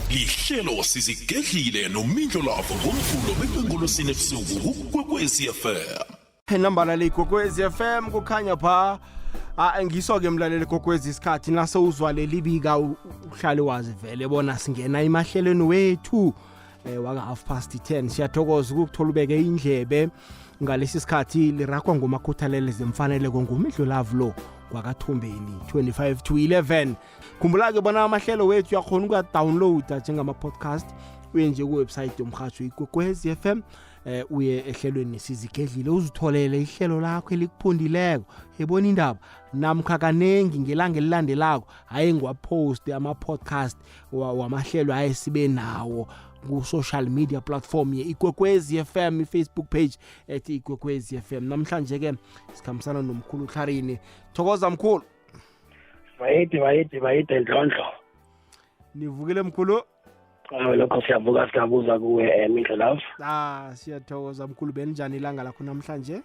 lihlelo sizigedlile nomindlo lavo ngomvulo bekwengolosini ebusuku kukwekwezi FM. Nambala le Kokwezi FM kukhanya pha ngiso ke mlaleli Kokwezi isikhathi nase uzwa leli bika uhlale wazi vele bona singena emahlelweni wethu waka 10:30 siyathokoza ukuthola ubeke indlebe ngalesi sikhathi lirakwa ngomakhuthalele zemfanele ngomidlo lavlo kwakathumbeni 25 to 11. Khumbula ke bona amahlelo wethu yakhona ukudownloada njengama podcast uyenje ku website yomkhathi iKwekwezi FM. Uye ehlelweni sizigedlile uzitholele ihlelo lakho elikuphundileko ebona indaba namkha kanengi ngelanga elilandelako hayi ngwapost ama podcast wamahlelo ayesibe nawo ku social media platform yeKwekwezi FM iFacebook page ethi iKwekwezi FM. Namhlanje ke sikhambisana nomkhulu Tlarini. Thokoza mkhulu. Bayede Ndlondlo. Nivukile mkhulu? Lokho siyabuza kuwe Mindlo Love. Siyathokoza mkhulu benjani ilanga lakho namhlanje?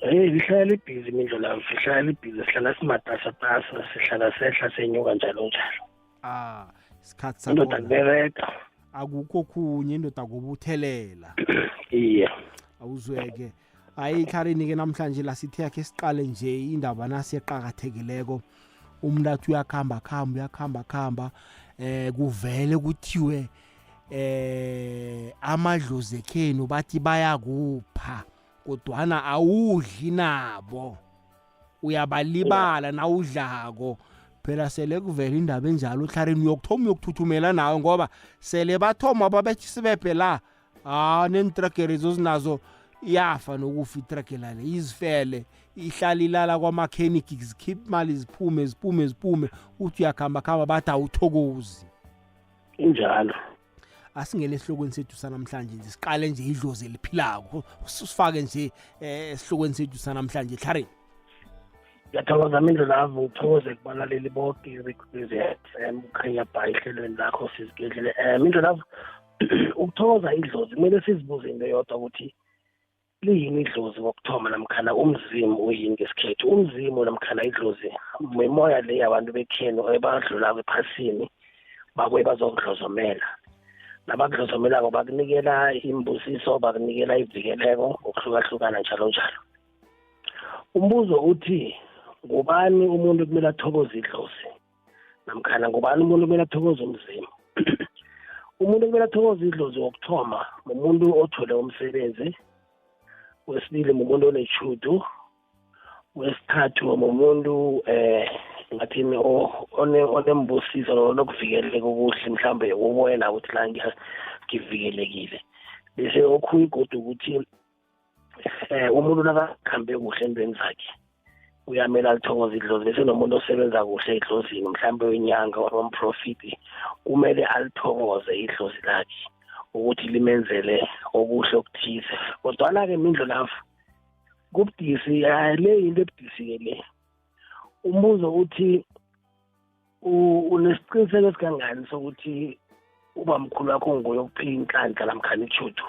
Lihlala busy Mindlo Love, lihlala busy, sihlala simatasa, sihlala sehla senyuka njalo. Isikhathi sakho. Indoda kubereka. Akukho khunye indoda kubuthelela. Iye. Awuzweke. Tlarini ke namhlanje la sithi yakhe siqale nje indaba nasi eqhakathekileko. Umntathu uyakhamba kuvele kuthiwe amadlozi ekhenu bathi bayakupha kodwana awudli nabo uyabalibala na udlako phela sele kuvela indaba enjalo Tlarini uyokuthuthumela nawe ngoba sele bathoma babethi sibephe la nentragere zozinazo yafa nokufa itragela le izifele ihlala ilala kwamakheniki zikhipha imali ziphume uthi uyakhamba bathi awuthokozi injalo. Asingene esihlokweni sethu sanamhlanje nje siqale nje idlozi eliphilako sifake nje esihlokweni sethu sanamhlanje Tlarini. Ngiyathokoza Mindlo Love, uthokoze kubalaleli bonke iKwekwezi FM ukhanya bha ihlelweni lakho sizigedlile. Mindlo Love, ukuthokoza idlozi kumele sizibuze into yodwa ukuthi liyini idlozi wokuthoma namkhana umzimu uyini ngesikhethu. Umzimu namkhana idlozi memoya le yabantu bekhenu ebadlula ephasini bakwe bazokudlozomela. Nabadlozomelako bakunikela imbusiso, bakunikela ivikeleko ngokuhlukahlukana njalo. Umbuzo uthi ngubani umuntu kumele athokoze idlozi namkhana ngubani umuntu kumele athokoze umzimu? Umuntu kumele athokoze idlozi wokuthoma umuntu othole umsebenzi, wesibili umuntu onetshudu, wesithathu umuntu ngathini onembusiso nokuvikeleka okuhle mhlambe ubona ukuthi la ngivikelekile. Bese okhunye kodwa ukuthi umuntu nakakhambe kuhle endweni zakhe uyamela alithokoze idlozi. Bese nomuntu osebenza kuhle idlozini mhlambe wenyanga wamprofit kumele alithokoze idlozi lakhe ukuthi limenzele okuhle okuthize. Kodwa-ke Mindlo Love kubudisi le into ebudisi le. Umbuzo uthi unesiqiniseko esikangani sokuthi uba mkhulu wakho nguye okuphila inhlanhla namkhana ichudu?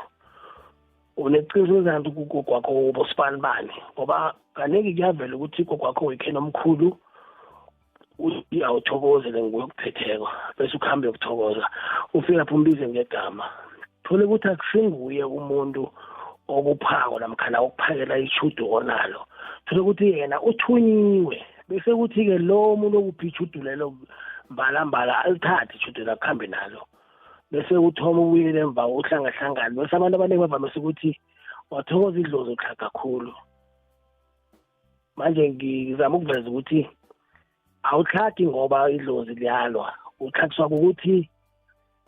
Uneqiniseko esikangani ukuthi ugogo wakho ubosibani bani? Ngoba kaneki kuyavela ukuthi ugogo wakho uyikhena omkhulu uthi awuthokozele nguye okuphetheko bese ukuhambe ukuthokoza ufika lapho umbize ngegama. Thole ukuthi akusinguye umuntu okuphako namkhana okuphakela ichudu onalo. Thole ukuthi yena uthunyiwe bese kuthi ke lo muntu okuphi ichudu lelo mbala alithathe ichudu lakhambe nalo. Bese uthoma ubuyele emva uhlangahlangana. Bese abantu abaningi bavamise ukuthi wathokoza idlozi ukhla kakhulu. Manje ngizama ukuveza ukuthi awuhlaki ngoba idlozi liyalwa, uhlakiswa ukuthi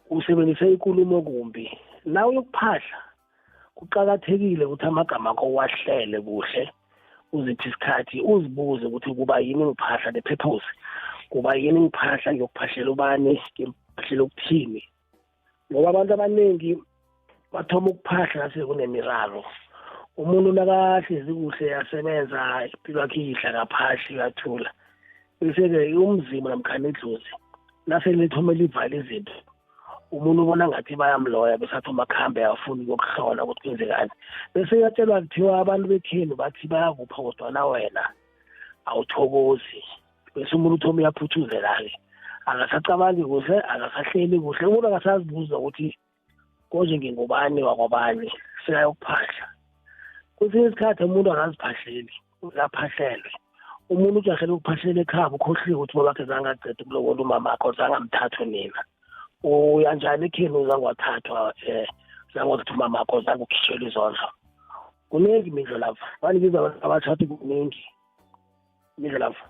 usebenzise inkulumo kumbi. Nawe uyokuphahla kuqhakathekile ukuthi amagama akho wahlele kuhle, uziphi isikhathi uzibuze ukuthi kuba yini ngiphahla the purpose, kuba yini ngiphahla ngiyokuphahlela ubani, ngiphahlela ukuthini. Ngoba abantu abaningi bathoma ukuphahla sekunemiraro. Umuntu nakahlezi kuhle yasebenza impilo yakhe ihla kaphahli uyathula. Bese-ke umzimba namkhana idlozi nase lithoma livala izinto umuntu ubona ngathi bayamloya bese athoma akhambe afuna ukuhlola ukuthi kwenzekani. Bese yatshelwa kuthiwa abantu bekhenu bathi bayakupha kodwa na wena awuthokozi. Bese umuntu uthoma uyaphuthuzela-ke akasacabangi kuhle akasahleli kuhle umuntu akasazibuza ukuthi konje ngingubani wakwabani sikayokuphahla kwesinye isikhathi umuntu akaziphahleli uyaphahlelwe umuntu ujahlela ukuphahlela ekhaya ukhohliwe ukuthi babakhe zangaqeda ukulobola umama akho zangamthatha nina uyanjani ekhini uzangwathathwa zangokuthi umama akho zangukhishela izondlo kuningi imidlo lapha banibiza abathathi kuningi imidlo lapha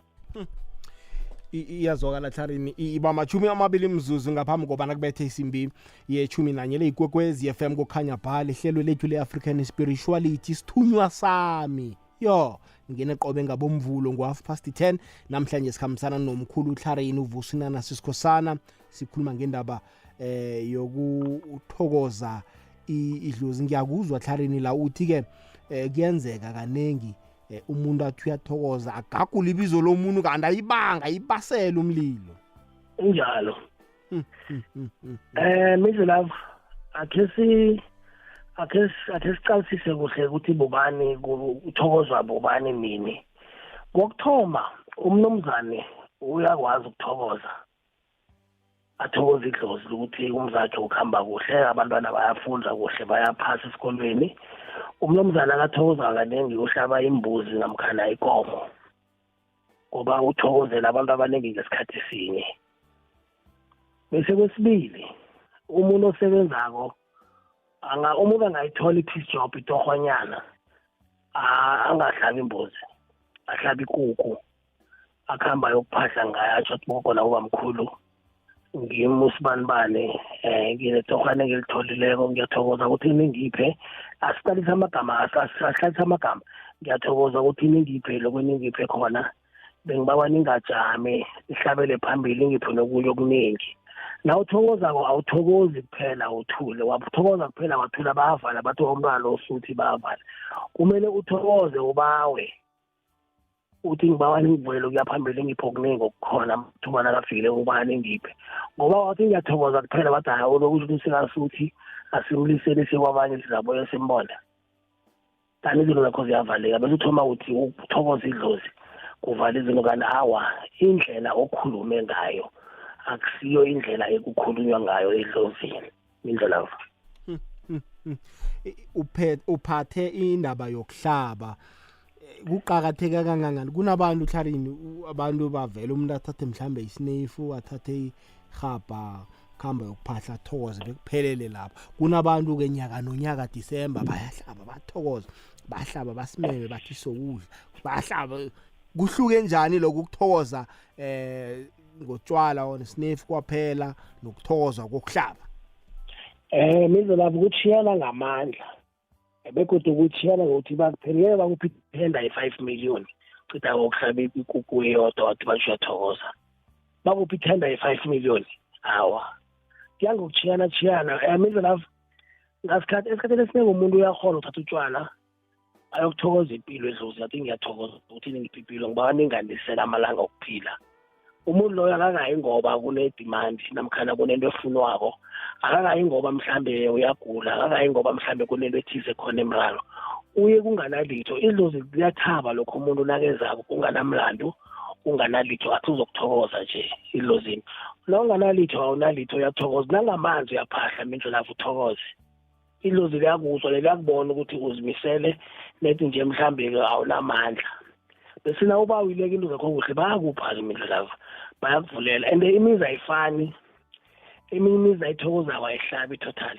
iyazwakala Tlarini iba machumi amabili mzuzu ngaphambi kobana kubethe isimbi ye-11 le-Ikwekwezi FM kukhanya bhala ihlelo lethu le-African Spirituality sithunywa sami yo ngene qobe ngabomvulo ngo-10:30 namhlanje sikhambisana nomkhulu Tlarini uvusinana Sisikhosana sikhuluma ngendaba yokuthokoza idlozi ngiyakuzwa Tlarini la uthi ke kuyenzeka kanengi umuntu athi uyathokoza agagula ibizo lomuntu kanti ayibanga ayibasela umlilo injalo manje lapha akhe siqalisise kuhle ukuthi bobani uthokozwa bobani nini ngokuthoma umnomzane uyakwazi ukuthokoza athokoza idlozi ukuthi umzakhe ukhamba kuhle abantwana bayafunda kuhle bayaphasa esikolweni umnomzana akathokoza kaningi uhlaba imbuzi namkhana ikomo ngoba uthokozela abantu abaningi ngesikhathi sinye bese kwesibili umuntu osebenzako umuntu angayithola i-peace job itohonyana angahlabi imbuzi ahlabi ikuku akuhamba yokuphahla ngayo atsho ukuthi bokona ubamkhulu ngimusibanibane nginetohwane engilitholileko ngiyathokoza ukuthi ningiphe asiqalisa amagama asihlalisa amagama ngiyathokoza ukuthi ningiphe lokho ningiphe khona bengibawa ningajame ihlabele phambili ngiphe nokunye okuningi na uthokozako awuthokozi kuphela uthule wathokoza kuphela wathula bayavala bathi umntwana osuthi bayavala kumele uthokoze ubawe uthi ngibawa ningivuyele kuya phambili ngipho okuningi okukhona thubana kafikile ubani ngiphe ngoba wathi ngiyathokoza kuphela bathi hayi olokusho sikasuthi asimliseni sikwabanye sizabuye simbona tani izinto zakho ziyavaleka bese uthoma uthi uthokoza idlozi kuvala izinto kanti awa indlela okhulume ngayo akusiyo indlela ekukhulunywa ngayo edlozini indlela uphathe indaba yokuhlaba kuqakatheka kangangani kunabantu Tlarini abantu bavela umuntu athathe mhlambe isinefu athathe ihaba khamba yokuphahla athokoze bekuphelele lapha kunabantu ke nyaka nonyaka December bayahlaba bathokoza bahlaba basimeme bathi sokudla bahlaba kuhluke njani lokuthokoza ngotshwala onesnefu kwaphela nokuthokoza kokuhlaba mizo lapho kuchiyana ngamandla bekodwa ukuchiyana ngokuthi bakuphelele bakuphi tender ye5 million cita ukuhlaba ikuku eyodwa wathi bayathokoza bakuphi tender ye5 million awa kuyangokuchiyana mizo lapho esikhathini esiningi umuntu uyakhona uthatha utshwala ayokuthokoza impilo edlozi athi ngiyathokoza ukuthi ningiphi impilo ngiba ningandisela amalanga okuphila umuntu loyo akakayi ngoba kune-demand namkhana kunento efunwako akakayi ngoba mhlambe uyagula akakayi ngoba mhlambe kunento ethize khona emraro uye kunganalitho idlozi liyathaba lokho umuntu nakezako kunganamlando unganalitho athi uzokuthokoza nje idlozini la unganalitho awunalitho uyathokoza nangamanzi uyaphahla mindlo lapho uthokoze idlozi liyakuzwa liyakubona ukuthi uzimisele nethi nje mhlambe awunamandla bese na uba uyileka into zakho kuhle bayakupha imidlo lapho bayakuvulela and imizi ayifani eminye imizi ayithokoza wayihlaba total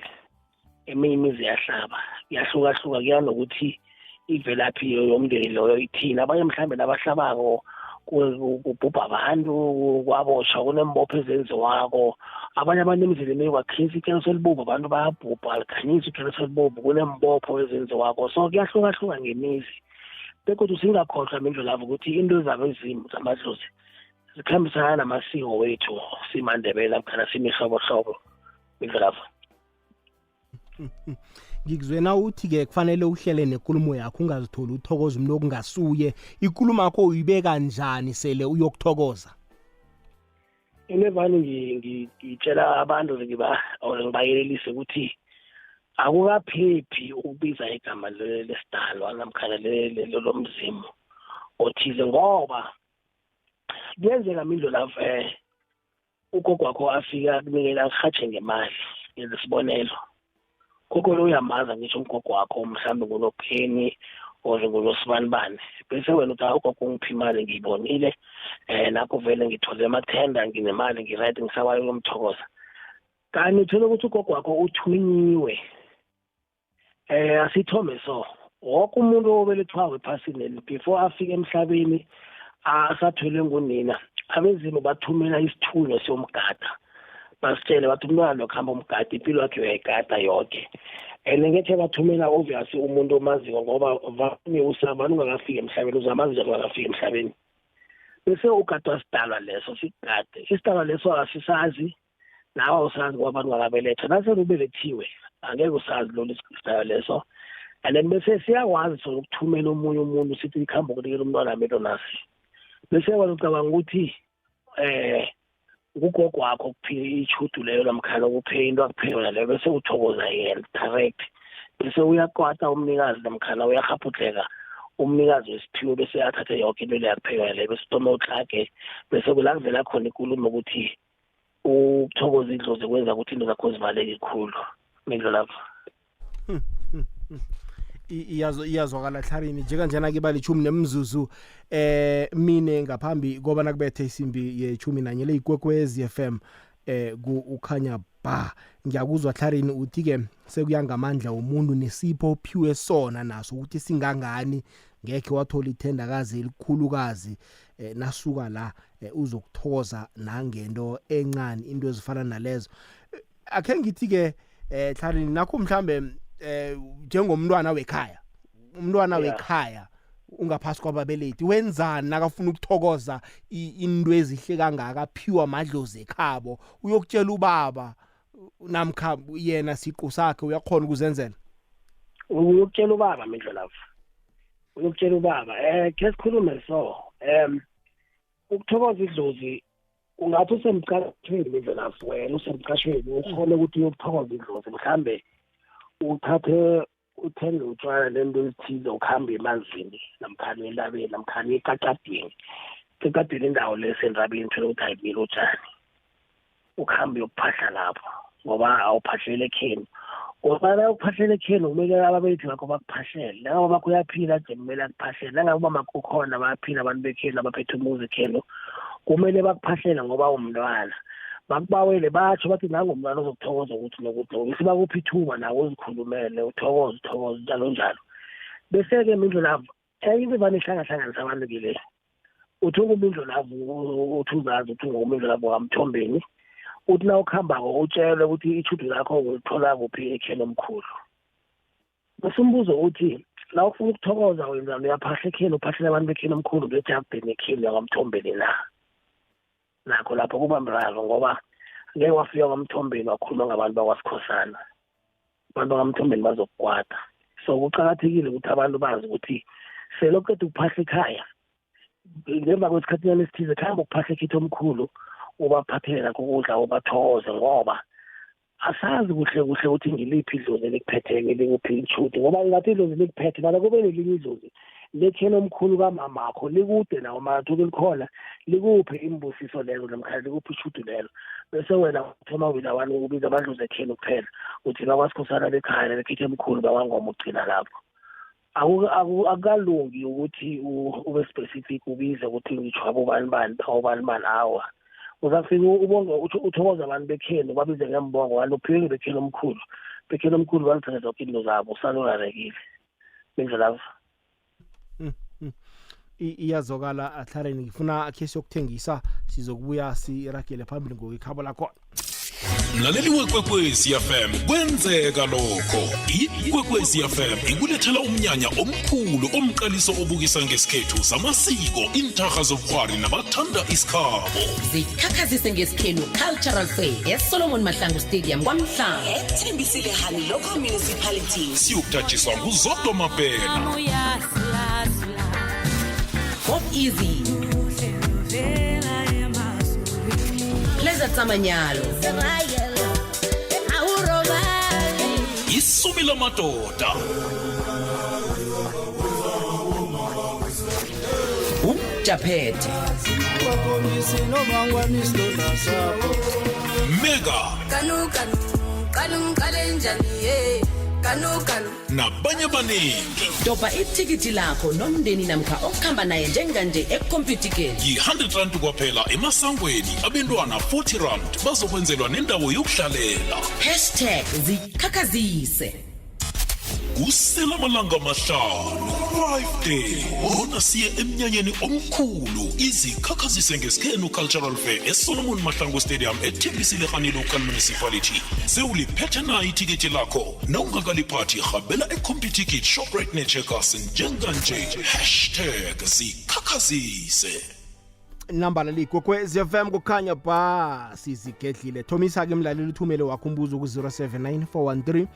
eminye imizi yahlaba yahluka kuya nokuthi ivelaphi yomndeni loyo ithina abanye mhlambe nabahlabako kubhubha abantu kwaboshwa kunembopho ezenziwako abanye abantu emzileni kwakhisa ikheso elibubu abantu bayabhubha alikhanyisa ikheso elibubu kunembopho ezenziwako so kuyahluka ngemizi bekodwa singakhohlwa mindlo lapho ukuthi into zabo ezimo zamadlozi zikhambisana namasiko wethu simandebele namkhana simihlobohlobo mindlo lapho ngikuzwena uthi-ke kufanele uhlele nenkulumo yakho ungazitholi uthokoza umuntu okungasuye ikulumo yakho uyibeka njani sele uyokuthokoza vane ngitshela abantu ngibayelelise ukuthi akukaphephi ukubiza igama lesidalwa namkhana lomzimu othize ngoba kuyenzeka mindlo lapho ugogo wakho afika kunikela akuhatshe ngemali ngesibonelo gogo lo uyamaza ngisho umgogo wakho mhlawumbe ngunopheni or ngulosibanibani bese wena uthi ugogo ungiphi imali ngiyibonile nakho vele ngithole amathenda nginemali ngiright ngisawayo ngomthokoza kanti uthola ukuthi ugogo wakho uthunyiwe asithome so wonke umuntu obelethwayo ephasini before afike emhlabeni asathwele ngunina abezimu bathumela isithunywa somgada basitshele bathi umntwana lokuhamba umgada impilo yakhe uyayigada yonke ngethe bathumela obviously umuntu omaziko ngoba vane usabani ungakafika emhlabeni uzamazi njani ungakafika emhlabeni bese ugadwa sidalwa leso sigade isidalwa leso asisazi nawe usazi ngoba abantu ngakabeletha nase ubelethiwe angeke usazi lo isidalwa leso and then bese siyakwazi so ukuthumela omunye umuntu sithi ikhamba ukunikela umntwana amelo nasi bese wena ucabanga ukuthi ugogo wakho kuphila ichudu leyo lamkhalo kuphe into akuphela leyo bese uthokoza yena correct bese uyakwata umnikazi lamkhana uyahaphutheka umnikazi wesiphiwo bese athathe yonke into le yakuphela leyo bese toma uxhage bese kulangivela khona inkulumo ukuthi ukuthokoza idlozi kwenza ukuthi into zakho zivaleke ikhulu mindlo lapho iyazwakala Hlarini njenganjena ke bali 10 nemzuzu mine ngaphambi koba nakubethe isimbi ye-11 le ikwekwezi FM ukhanya ba ngiyakuzwa Hlarini uthi ke sekuyangamandla umuntu nesipho ophiwe sona naso ukuthi singangani ngeke wathola ithendakazi elikhulukazi nasuka la uzokuthoza nangento encane into ezifana nalezo akhe ngithi ke Hlarini nakho mhlambe njengomntwana wekhaya umntwana wekhaya ungaphasi kwababelethi wenzani nakafuna ukuthokoza into ezihle kangaka aphiwa amadlozi ekhabo uyokutshela ubaba namkha yena siqu sakhe uyakhona ukuzenzela uyokutshela ubaba mindlo lapho uyokutshela ubaba ke sikhulume so ukuthokoza idlozi ungathi usemqashweni mindlo lapho wena usemqashweni ukhona ukuthi uyokuthokoza idlozi mhlambe uthathe uthenge utshwala lento ezithize ukuhamba emanzini namkhani elabeni namkhani ekaqadweni ekaqadweni indawo lesenrabeni phela ukuthi ayibili utshani ukuhamba yokuphahla lapho ngoba awuphahlele ekheni ngoba ukuphahlele ekheni kumele ababelethi bakho bakuphahlele nabo bakho uyaphila nje kumele akuphahlele nangabe makukhona bayaphila abantu bekheni abaphethe umuzi ekheni kumele bakuphahlele ngoba umntwana bakubawele batsho bathi nangomntwana ozokuthokoza ukuthi nokuthi sibakuphi ithuba nawe uzikhulumele uthokoze njalo njalo bese ke mindlo lapho into vane ihlangahlanganisa abantu ke le uthi ngumindlo lapho uthi uzazi uthi ngumindlo lapho kamthombeni uthi na ukuhambako utshele ukuthi ichudu lakho ulithola kuphi ekheni omkhulu bese umbuzo uthi la ufuna ukuthokoza wena uyaphahla ekheni uphahlela abantu bekheni omkhulu ngejardini ekheni yakamthombeni na nakho lapho kuba mraro ngoba ngeke wafika kwamthombeni wakhuluma ngabantu bakwasikhosana abantu bakamthombeni bazokukwata so kuqakathekile ukuthi abantu bazi ukuthi selokuqeda ukuphahla ekhaya ngemva kwesikhathini esithize khamba ukuphahla ekhithi omkhulu ubaphathela kokudla ubathokoze ngoba asazi kuhle ukuthi ngiliphi idlozi likuphetheke likuphi ichudu ngoba ngathi idlozi likuphethe mara kube nelinye idlozi lekheni omkhulu kamamakho likude nawo mathuke likhona likuphe imbusiso lezo namkhaya likuphi ichudu lelo bese wena uthoma wena wani ubiza abadlozi ekheni kuphela uthi bakwasikhosana bekhaya lekhithi emkhulu bawangoma ugcina lapho akukalungi ukuthi ube specific ubize ukuthi ngitsho abobani awa uzafika ubonge uthokoza abantu bekheni babize ngembongo wani uphiwe bekheni omkhulu balithatha zonke into zabo usalorarekile indlela lapho iyazokala Hlarini ngifuna akhe siyokuthengisa sizokubuya siragele phambili ngokukhabo lakho mlaleli weKwekwezi FM kwenzeka lokho iKwekwezi FM ikulethela umnyanya omkhulu omqaliso obukisa ngesikhethu samasiko intarha zobukhwari nabathanda isikhabo zikhakhazise ngesikhenu cultural fair eSolomon Mahlangu Stadium kwamhlanga ethembisile hani local municipality siyokuthathiswa nguZodwa Mabhena Pop Easy Pleasure Tamanyalo Isumi lamadoda Japhethe bakhombise nomangwane isilonda sabo Mega Kanu kanu kanu ngale njani ye kanu kanu nabanye abaningi doba ithikithi lakho nomndeni namkha okuhamba naye njenganje ekhompyutikeni yi-R100 kwaphela emasangweni abantwana 40 rand bazokwenzelwa nendawo yokuhlalela #zikhakhazise kusela amalanga amahlanu 5 day bona siye emnyanyeni omkhulu izikhakhazise ngesikhenu cultural fair eSolomon Mahlangu Stadium eThekwini Local Municipality sewuliphethe na ithikithi lakho nawungakaliphathi habela eCompuTicket Shoprite neCheckers njenganje #zikhakhazise nambala likwekwezi FM kukhanya ba sizigedlile thomisa ke mlaleli uthumele wakho umbuzo ku 079413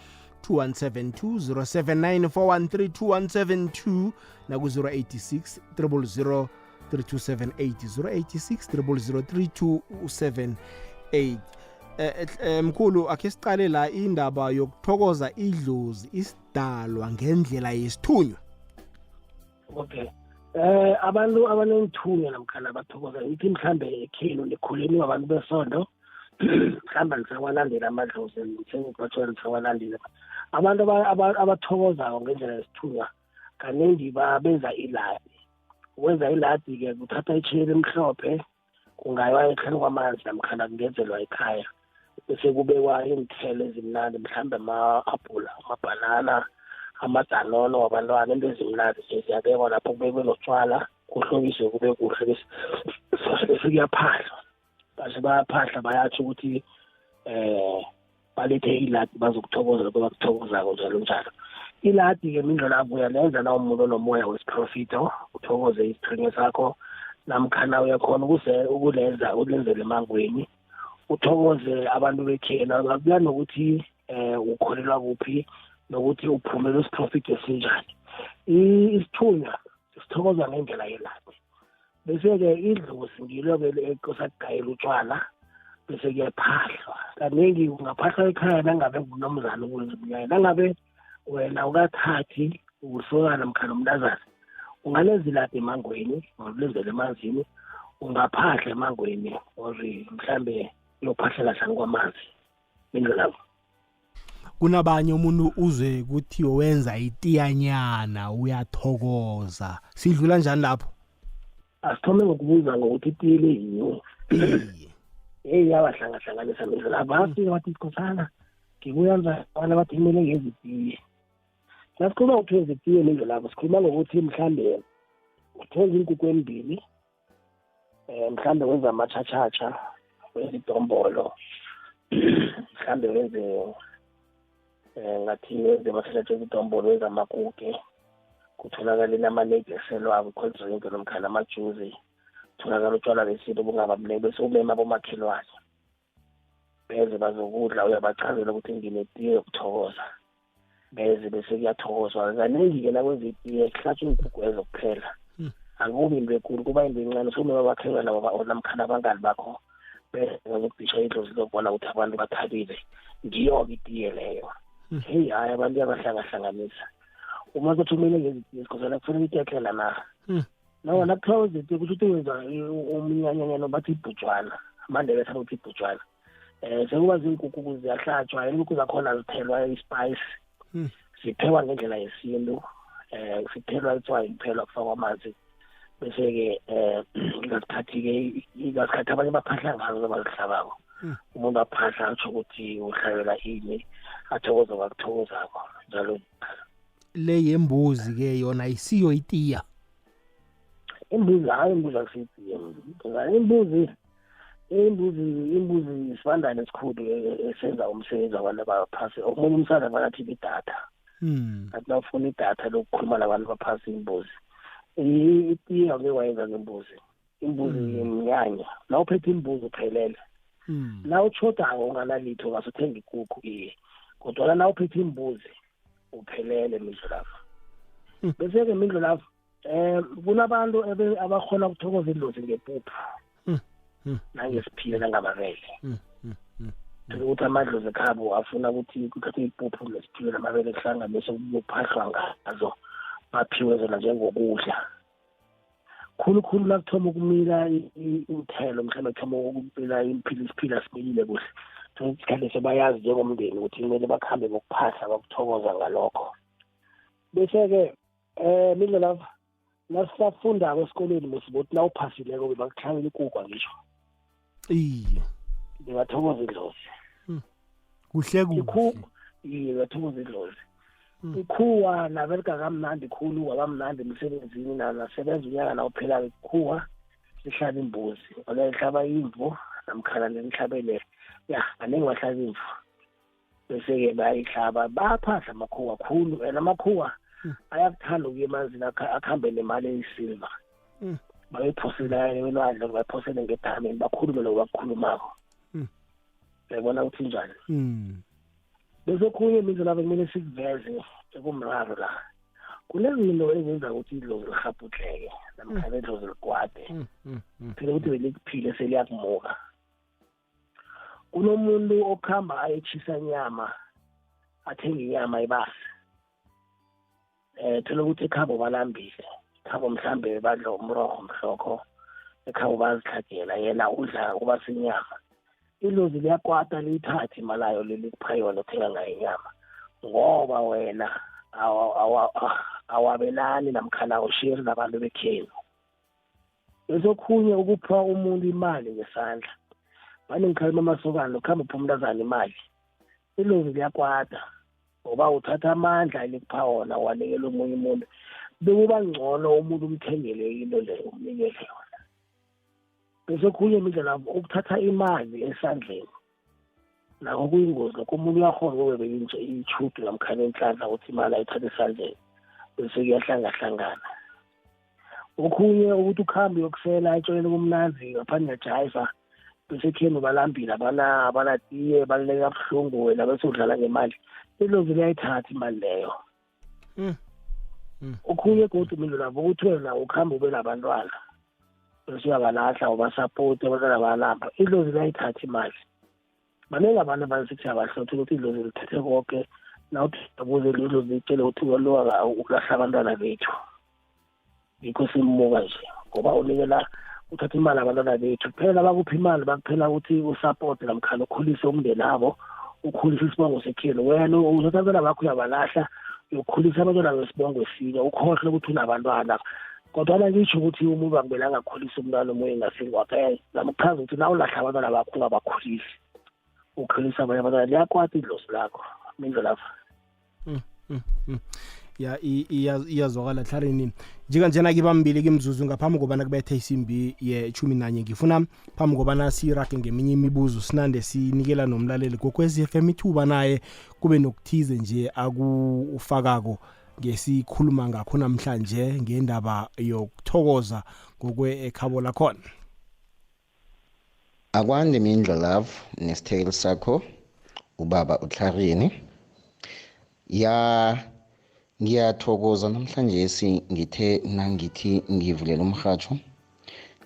2172 0794132172 na ku 086 000 3278 086 mkhulu akhe siqale la indaba yokuthokoza idlozi isidalwa ngendlela yesithunywa. Okay. Abantu abanenthunya namkhana abathokoza ithi mhlambe ekhelo lekhuleni abantu besonto mhlamba ngisakwalandela amadlozi sengibathola ngisakwalandela abantu abathokozayo ngendlela yesithunywa kaningi benza iladi wenza iladi ke kuthatha ichele emhlophe kungayiwa ekhani kwamanzi namkhana kungenzelwa ekhaya bese kubekwa inthelo ezimnandi mhlambe ama-apula amabhanana amadanono wabantwana into ezimnandi seziyabekwa lapho kubekwe notshwala kuhlobiswe kube kuhle bese kuyaphahla base bayaphahla bayatsho ukuthi balethe iladi bazokuthokoza lokho bakuthokozako njalo njalo. Iladi-ke mindlela abuya lenza na umuntu onomoya wesiprofito uthokoze isithunywa sakho namkhana uyakhona ukulenza ulenzele emangweni uthokoze abantu bekhena kuya nokuthi ukholelwa kuphi nokuthi uphumela isiprofito esinjani. Isithunywa sithokozwa ngendlela yeladi bese-ke idlozi ngilo-ke ekosakugayela utshwala bese kuyaphahlwa kaningi ungaphahlwa ekhaya nangabe ngunomzana ukwenza umnyanya nangabe wena ukathathi usokana namkhana umntazana ungalenza iladi emangweni ungalenzela emanzini ungaphahla emangweni ori mhlambe uyophahlela hlanu kwamanzi indlela. Kunabanye umuntu uzwe ukuthi wenza itiyanyana uyathokoza sidlula njani lapho? Asithome ngokubuza ngokuthi itiyele yini yabahlangahlanganisa mindlela abafike bathi ikhosana ngibuyanza abana bathi kumele ngenza itiye. Nasikhuluma ngokuthi wenza itiye mindlela lapho sikhuluma ngokuthi mhlambe uthola inkukhu embili mhlambe wenza amachachacha wenza idombolo mhlambe wenze ngathi wenze amachachacha idombolo wenza amakuke kutholakala inamanedi eselwako cold drink nomkhana amajuzi kutholakala utshwala besintu bungabamlebe bese umema bomakhelwane beze bazokudla uyabachazela ukuthi nginetiye yokuthokoza beze bese kuyathokozwa kaningi-ke nakwenza itiye kuhlatshwa inkukhu ezokuphela akubi into enkulu kuba into encane somema bakhelwane namkhana abangani bakho beze bazokudisha idlozi lokubona ukuthi abantu bathabile ngiyo-ke itiye leyo. Hayi abantu yabahlangahlanganisa uma kuthi umele ngezitiye sikhosana kufanele itiyakhela na nawona kuthiwa wezitiye kusho ukuthi wenza umnyanyanyano bathi ibhujwana amandebele athanda ukuthi ibhujwana sekuba zinkukhu ziyahlatshwa inkukhu zakhona zithelwa ispice ziphekwa ngendlela yesintu siphelwa itswayi kuphelwa kufakwa amanzi bese-ke ngasikhathi abanye baphahla ngazo abazihlabako umuntu aphahla atsho ukuthi uhlabela ini athokoza kwakuthokozako njalo. Le yembuzi-ke yona isiyo itiya? Imbuzi hayi imbuzi akusitiya imbuzi isibandane esikhulu esenza umsebenzi wabantu abaphasi omunye umsana banathi idatha athi nawufuna idatha lokukhuluma nabantu baphasi imbuzi itiya ngeke wayenza ngembuzi imnyanya nawuphethe imbuzi uphelele na utshodako unganalitho kasuthenga ikukhu iye kodwa nawuphethe imbuzi uphelele mindlulafu bese-ke mindlulafu kunabantu abakhona ukuthokoza idlozi ngepuphu nangesiphile nangamabele ukuthi amadlozi ekhabo afuna ukuthi kuthathe ipuphu nesiphile namabele kuhlanganise kuphahlwa ngazo baphiwe zona njengokudla khulu la kuthoma ukumila inthelo mhlawumbe kuthoma ukumila isiphila similile kuhle isikhathi sebayazi njengomndeni ukuthi kumele bakhambe ngokuphahla bakuthokoza ngalokho bese-ke midlo lapha nasisafundako esikoleni besibothi na uphasileko bakuhlabela ikukwa ngisho iye ngingathokoza idlozi kuhle iye ngathokoza idlozi ikhuwa nabereka kamnandi khulu wabamnandi emsebenzini nasebenza unyaka nawuphela ikhuwa sihlaba imbuzi ola ihlaba imvu namkhala nenihlabele aningi bahlaba imvu bese-ke bayihlaba baphahla amakhuwa khulu and amakhuwa ayakuthanda ukuya emanzini akuhambe nemali eyisilva bayiphosela elwandle bayiphosele ngedameni bakhulume lo bakukhulumako uyabona ukuthi njani bese khunye mindlu lapho kumele sikuveze ekumraro la kunezinto ezenza ukuthi idlozi lihabhudleke namkhana idlozi likwade phela ukuthi belikuphile seliyakumuka kunomuntu okuhamba ayetshisa nyama athenga inyama ibasi phela ukuthi ekhabo balambile ekhabo mhlambe badla umroho mhlokho ekhabo bazihlagela yena udla kuba senyama idlozi liyakwata liyithathe imalayo lilikupha yona uthenga ngayo inyama ngoba wena awabelani namkhana awushiri nabantu bekhenu esokhunye ukupha umuntu imali ngesandla banengikhalima amasokana ukuhamba upha umntazana imali idlozi liyakwata ngoba uthatha amandla elikupha wona wanikela omunye umuntu bekuba ngcono umuntu umthengele into leyo umnikele yona bese khunye indlela ukuthatha imali esandleni nakho kuyingozi lokho umuntu uyakhona ukube ichudu namkhana enhlanhla ukuthi imali ayithathe esandleni bese kuyahlangahlangana okhunye ukuthi ukhambe yokusela etshwele kumnanzi ngaphandle ngejayiva bese ekheni balambile abanatiye baluleka buhlungu wena bese udlala ngemali idlozi liyayithatha imali leyo okhunye kodwa mina lapho ukuthi wena ukuhamba ube nabantwana bese uyabalahla ubasapoti abantwana balamba idlozi liyayithatha imali baningi abantu abasithi abahlothe ukuthi idlozi lithethe konke nawuthi abuze idlozi litshele ukuthi walwa ukulahla abantwana bethu yikho simuka nje ngoba unikela uthatha imali abantwana bethu phela bakuphi imali bakuphela ukuthi usupport namkhana ukhulise umndeni wabo ukhulisa isibongo sekhelo wena uzothatha abantwana bakho uyabalahla uyokhulisa abantwana besibongo esinye ukhohle ukuthi unabantwana kodwa ngisho ukuthi umuntu akubela angakhulisa umntwana omunye ngasenkwakhe namchaza ukuthi na ulahla abantwana bakho ungabakhulisi ukhulisa abanye abantwana liyakwata idlozi lakho mindlo lapha ya iyazwakala Hlarini njenganjena ke bambili kimzuzu ngaphambi kobana kubethe isimbi ye-11 ngifuna phambi kobana sirage ngeminye imibuzo sinande sinikela nomlaleli kokwezi FM ithuba naye kube nokuthize nje akufakako ngesikhuluma ngakho namhlanje ngendaba yokuthokoza ngokwe ekhabo lakhona akwande mindlo love nesithekeli sakho ubaba uThlarini ngiyathokoza namhlanje ngithe nangithi ngivulela umhatsho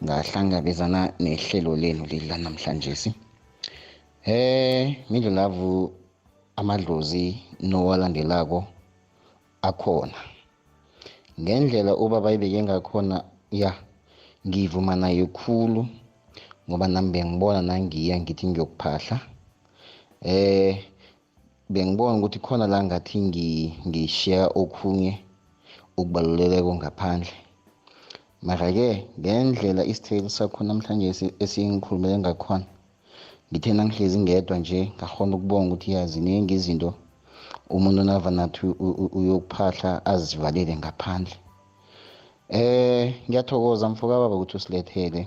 ngahlangabezana nehlelo lenu lidla namhlanje mindlo love amadlozi nowalandelako akhona ngendlela ubaba ibeke ngakhona ngivuma naye khulu ngoba nami bengibona nangiya ngithi ngiyokuphahla bengibona ukuthi khona la ngathi ngishare okhunye ukubalulekeko ngaphandle mara-ke ngendlela isithekeli sakho namhlanje esingikhulumele ngakhona ngithe nangihlezi ngedwa nje ngakhona ukubona ukuthi ziningi izinto umuntu nava nathi uyokuphahla azivalele ngaphandle ngiyathokoza mfoka baba ukuthi usilethele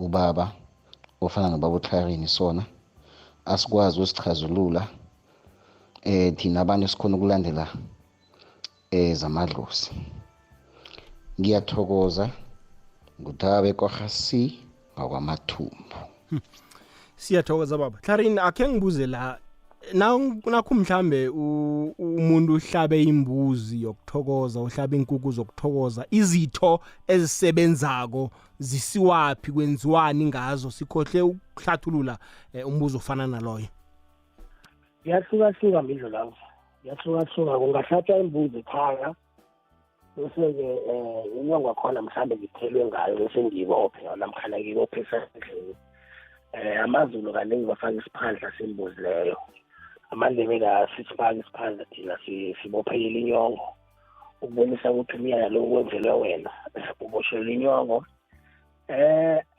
ubaba ofana nobaba uThlarini sona asikwazi usichazulula thina abantu sikhona ukulandela zamadlozi ngiyathokoza ngutabe kwakhasi ngakwamathumbu siyathokoza baba Hlarini akhe ngibuze la nakho mhlambe umuntu uhlabe imbuzi yokuthokoza uhlabe inkukhu zokuthokoza izitho ezisebenzako zisiwapi kwenziwani ngazo sikhohle ukuhlathulula umbuzo ofana naloyo yahluka mindlo lapho yahluka kungahlatshwa imbuzi ekhaya bese-ke inyongo yakhona mhlawumbe ngithelwe ngayo bese ngiyibophe namkhana ngiyibophe esandleni. AmaZulu kaningi bafaka isiphandla sembuzi leyo. AmaNdebele asifaki isiphandla thina sibophelela inyongo ukubonisa ukuthi umyala lo wenzelwe wena uboshelwe inyongo.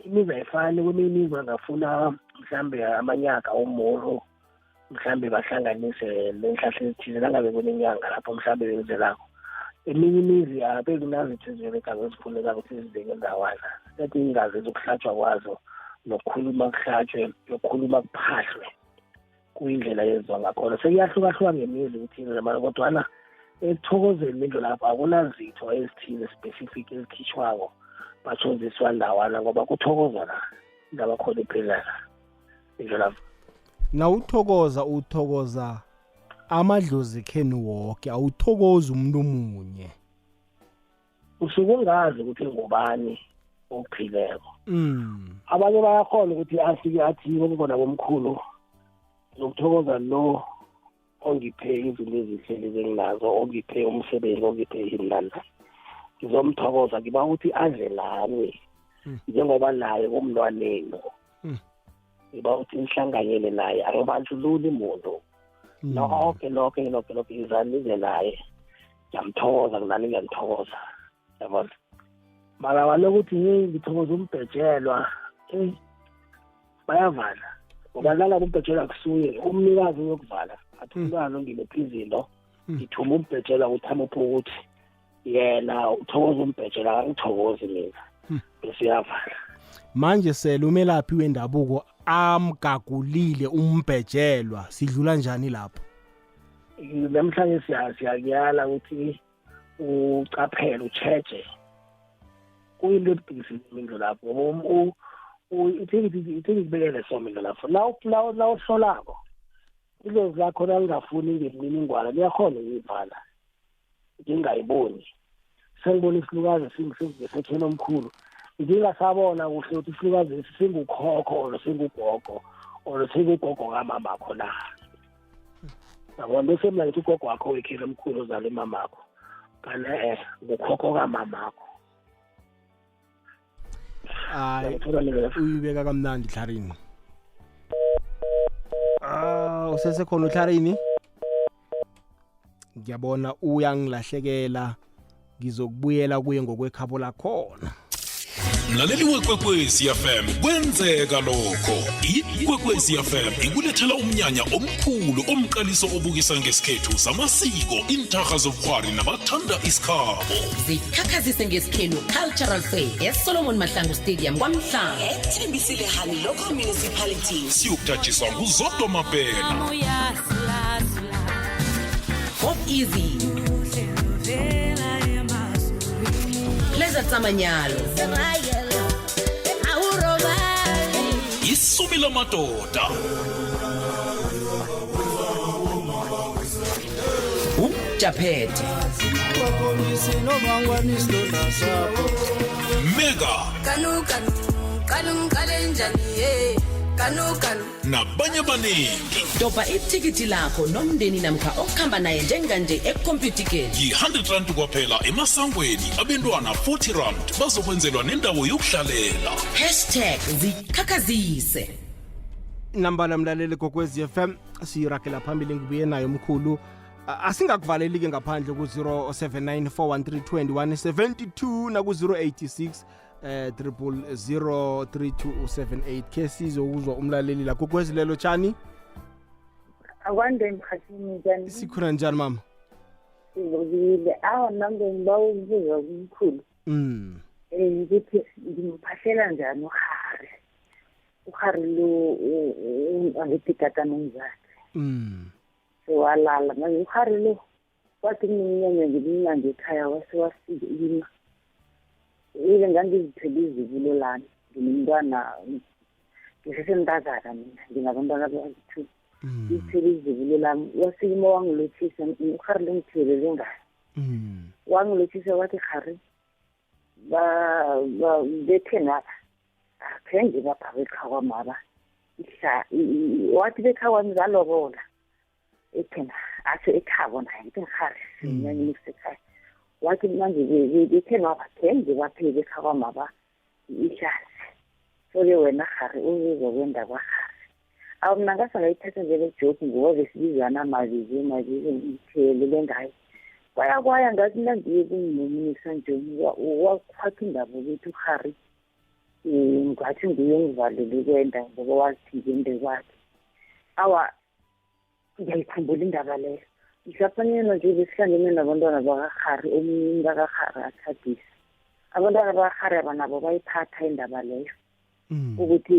Imizwa ayifani, kweminye imizwa ngafuna mhlawumbe amanyaka omoro mhlawumbe bahlanganise nenhlahla ezithile nangabe kunenyanga lapho mhlawumbe benzelako. Eminye imizi abekunazithi zibekayo ezifuneka ukuthi zibeke ndawana. Sethi ingazi zokuhlatshwa kwazo nokukhuluma kuhlatshwe nokukhuluma kuphahlwe kuyindlela yenziwa ngakhona. Sekuyahluka ngemizi ukuthi zamana kodwana ekuthokozeni into lapho akunazitho ezithile specific ezikhishwako bathonziswa ndawana ngoba kuthokozwa la indaba khona iphilana into lapho. Na uthokoza amadlozi ekhenu wonke, awuthokoza umuntu omunye. Usuke ungazi ukuthi ngubani ophileko. Abanye bayakhona ukuthi afike athi ngibona bomkhulu nokuthokoza lo ongiphe izinto ezihleli zenginazo, ongiphe umsebenzi, ongiphe imlanda. Ngizomthokoza ngiba ukuthi adle lami njengoba naye umntwaneni. Ngiba ukuthi nihlanganyele naye angibandlululi umuntu. Lonke izanize naye. Ngiyamthokoza kunani ngiyamthokoza. Yabona. Mara walokuthi ngithokoza umbhejelwa bayavala. Ngobalala umbhejelwa kusuye umnikazi uyokuvala. Athi umntwana ngilephi izinto ngithuma umbhejelwa uthamupha ukuthi yena uthokoza umbhejelwa angithokozi mina. Bese yavala. Manje sele umelaphi wendabuko amgagulile umbhejelwa, sidlula njani lapho? Namhlanje siyakuyala ukuthi ucaphele ucheche kuyinto ebhizinisi lapho. Ithi ngibekele somindo lapho la uhlolako ilozi lakho lingafuni ngemininingwane liyakhona ukuyivala ngingayiboni. Sengibona isilukazi singisetheni omkhulu ngingasabona kuhle ukuthi isilukazi singukhokho or singugogo or singugogo kamama khona. Yabona bese mina ngithi ugogo wakho wekhile omkhulu ozala imamakho kana ngukhokho kamamakho. Hayi uyibeka kamnandi Tlarini. Usesekhona uTlarini? Ngiyabona uyangilahlekela, ngizokubuyela kuye ngokwekhabo lakhona. Mlaleli weKwekwezi FM kwenzeka lokho. iKwekwezi FM ikulethela umnyanya omkhulu omqaliso obukisa ngesikhethu samasiko, intarha zobukhwari nabathanda isikhabo. Zikhakhazise ngesikhethu Cultural Fair eSolomon Mahlangu Stadium kwaMhlanga. ethembisile hani local municipality. Siyokuthatshiswa nguZodwa Mapela. Pop Easy. Pleasure Tsamanyalo. Isubi lamadoda. Japhethe. Mega. Kanu kale njani kanu Nabanye baningi. Doba itikiti lakho nomndeni namkha okuhamba naye njenganje eComputergate. Yi-R100 kwaphela emasangweni, abantwana 40 rand bazokwenzelwa nendawo yokuhlalela. #zikhakhazise. Nambala mlaleli Kokwezi FM siyirakela phambili ngibuye nayo omkhulu. Asingakuvaleli ke ngaphandle ku 0794132172 na ku 086 0003278 ke sizokuzwa umlaleli la Kokwezi lelo tshani. Akwande mkhathini njani? Sikhona njani mama? Sizobile nami ngibawubuza umkhulu. Ngithi ngimphahlela njani uHari? UHari lo angiphikata nomzakhe. Sewalala manje uHari lo wathi ngiminyanya ngekhaya wasewasika ile ngangizithele izibulo lana nginomntwana ngisesentazana mina nginabantwana abayi-2 ngizithele izibulo lami wasima wangilothisa uHari lo ngithelele ngayo wangilothisa wathi Hari bethe naba aphenge bapha bekhaya mama wathi bekhaya wami zalobola ethena athi ekhabo naye ngithi Hari sinyanyeni kusekhaya wathi manje bethe bathenge bapheke ekhawamaba ihlasi so-ke wena Gari uzokwenza kwaGari mna ngasangayithatha njenge-joke ngoba besibizana mabizo ngithelele ngayo kwaya ngathi nangiye kunginomisa nje wakwakha indaba ukuthi uGari ngathi nguye ngivalele kwenda ngoba wazithi into kwakhe awa ngiyayikhumbula indaba leyo mhlapanyana nje besihlangene nabantwana bakaGari omunye bakaGari atshadisa abantwana bakaGari abanabo bayiphatha indaba leyo ukuthi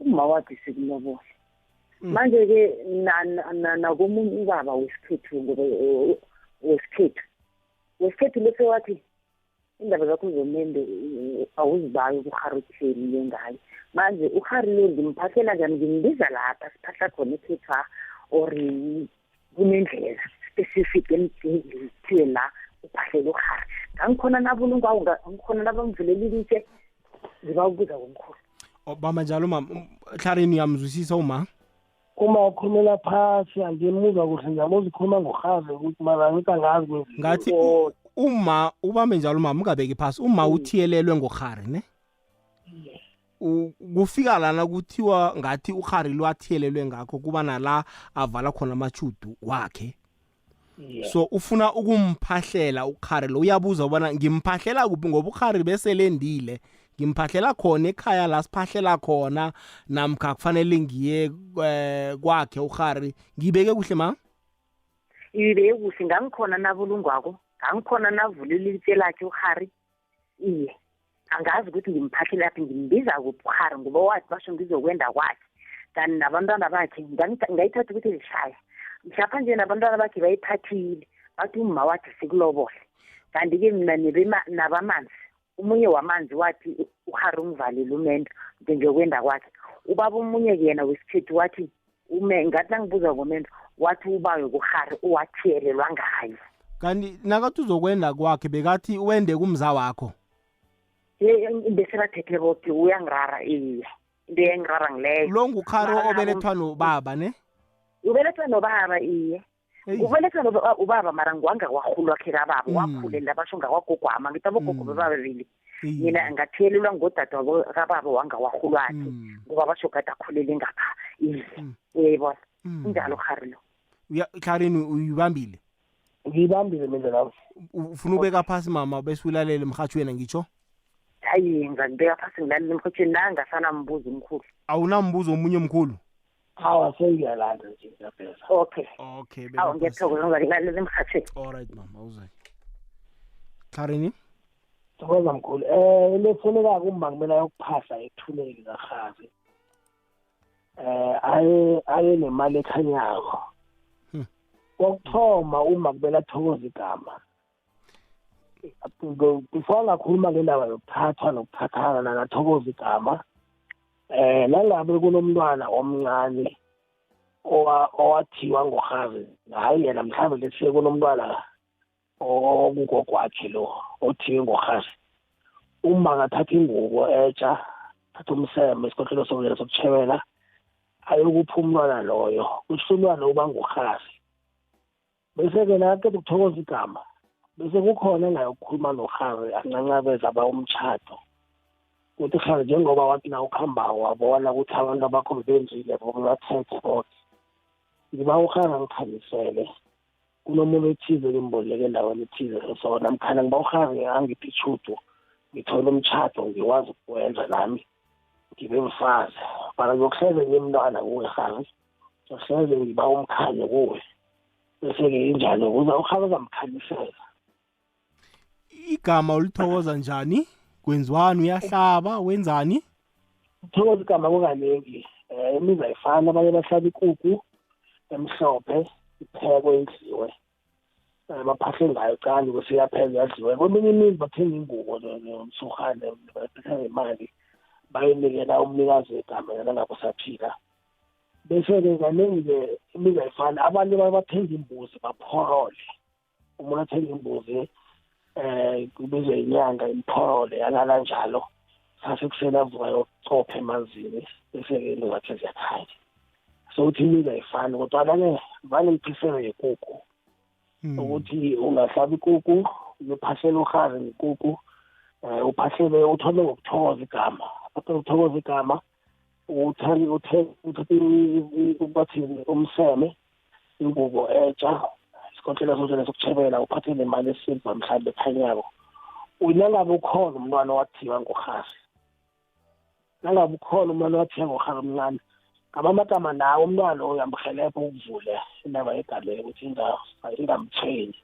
umma wathi sikulobole manje-ke nakomunye ubaba wesikhethu ngoba wesikhethu lese wathi indaba zakho zomende awuzibayo kuGari utheni ngayo manje uGari lo ngimphathela njani ngimbiza lapha siphahla khona ekhethwa or kunendlela specific engithiwe la uphahlela uGari ngangikhona nabulungwawo ngikhona nabamvulela ilitshe ngibawubuza komkhulu bamba njalo mama Clarini uyamzwisisa uma ukhulumela phasi angimuzwa kuhle ngiyamuza ukhuluma ngoGari ukuthi mara ngikangazi ngathi ubambe njalo mama ungabeki phasi uthiyelelwe ngoGari ne kufika lana kuthiwa ngathi uGari lo athiyelelwe ngakho kuba nala avala khona amachudu wakhe so ufuna ukumphahlela uGari lo uyabuza ubona ngimphahlela kuphi ngoba uGari bese lendile ngimphahlela khona ekhaya la siphahlela khona namkha kufanele ngiye kwakhe uGari ngibeke kuhle ma ibeke kuhle ngangikhona nabulungwako ngangikhona navulile ilitshe lakhe uGari iye angazi ukuthi ngimphahlela laphi ngimbiza kuphi uGari ngoba wathi basho ngizokwenda kwakhe kanti nabantwana bakhe ngayithatha ukuthi lishaya mhlapha nje nabantwana bakhe bayiphathile bathi umma wathi sikulobole kanti-ke mina nabamanzi umunye wamanzi wathi uGari ungivalile umendo njengokwenda kwakhe ubaba omunye-ke yena wesikhethu wathi ngathi nangibuza ngomendo wathi ubayo kuGari uwathiyelelwa ngayo kanti nakathi uzokwenda kwakhe bekathi wende kumza wakho bese bathethe boke uyangirara iye into yangirara ngileyo lo nguGari obelethwa nobaba ne ubelethwa nobaba iye ubelethwa ubaba mara ngwanga kwahulwa khe kababa wakhulela basho ngakwagogwama ngithi abogogo bebabili mina ngathiyelelwa ngodada kababa wanga wahulwakhe ngoba basho kade akhulele ngapha iye uyayibona injalo uGari lo Clarini uyibambile ngiyibambile mina lapho ufuna ubeka phasi mama bese ulalele emhathweni ngitsho hayi ngibeka phasi ngilalele emhathweni nangasana mbuzo omkhulu awunambuzo omunye omkhulu sengiyalanda nje ngiyabheza okay ngiyathokoza ngalalela emhathweni alright mama uzake Clarini thokoza mkhulu lefoneka kumba kumele ayokuphahla ethuleki kaGari aye nemali ekhanyako kokuthoma uma kumele athokoza igama before ngakhuluma ngendaba yokuthathwa nokuthathana nangathokoza igama nangabe kunomntwana omncane owathiwa ngoGari hayi yena mhlawumbe lesiye kunomntwana okugogwakhe lo othiwe ngoGari uma ngathatha ingubo etsha thatha umseme isikhohlelo sokuyela sokutshebela ayokupha umntwana loyo kusho umntwana uba nguGari bese-ke nakaqeda ukuthokoza igama bese kukhona engayokukhuluma noGari ancancabeza aba umtshato ukuthi Gari njengoba wathi na ukuhambako wabona ukuthi abantu abakho benzile bobathethe bonke ngiba uGari angikhanyisele kunomuntu ethize kimboleke endaweni ethize so namkhana ngiba uGari angiphi ichudu ngithole umtshato ngiwazi ukwenza nami ngibe mfazi bara ngiyokuhleze ngimntwana kuwe Gari ngiyokuhleze ngiba umkhanyo kuwe bese-ke injalo kuza uGari azamkhanyisela igama ulithokoza njani kwenziwani uyahlaba wenzani uthokoza igama kukaningi imizi ayifani abanye bahlaba ikuku emhlophe iphekwe idliwe baphahle ngayo cani kusiyaphela yadliwe kweminye imizi bathenga ingubo nomsuhane bathenga imali bayinikela umnikazi wegama yena ngabe usaphila bese-ke kaningi-ke imizi ayifani abantu bathenga imbuzi baphorole umuntu athenga imbuzi kubizwe inyanga imphorole yalala njalo sasekuseni avuka yokucopha emanzini bese-ke into zakhe ziyakhanya so uthi imizi ayifani kodwana-ke vane ngiphisele yekuku ukuthi ungahlaba ikukhu uyophahlela uhari ngekukhu uphahlele uthole ngokuthokoza igama apho ukuthokoza igama uthathe ubathini umseme ingubo etsha isikhothela sozela sokuchebela uphathele imali esilva mhlawumbe ekhanyako unangabe ukhona umntwana wathiwa ngohasi nangabe ukhona umntwana wathiwa ngohasi omncane ngamagama nawo umntwana uyamhelebha ukuvule indaba yegalelo ukuthi ingamthengi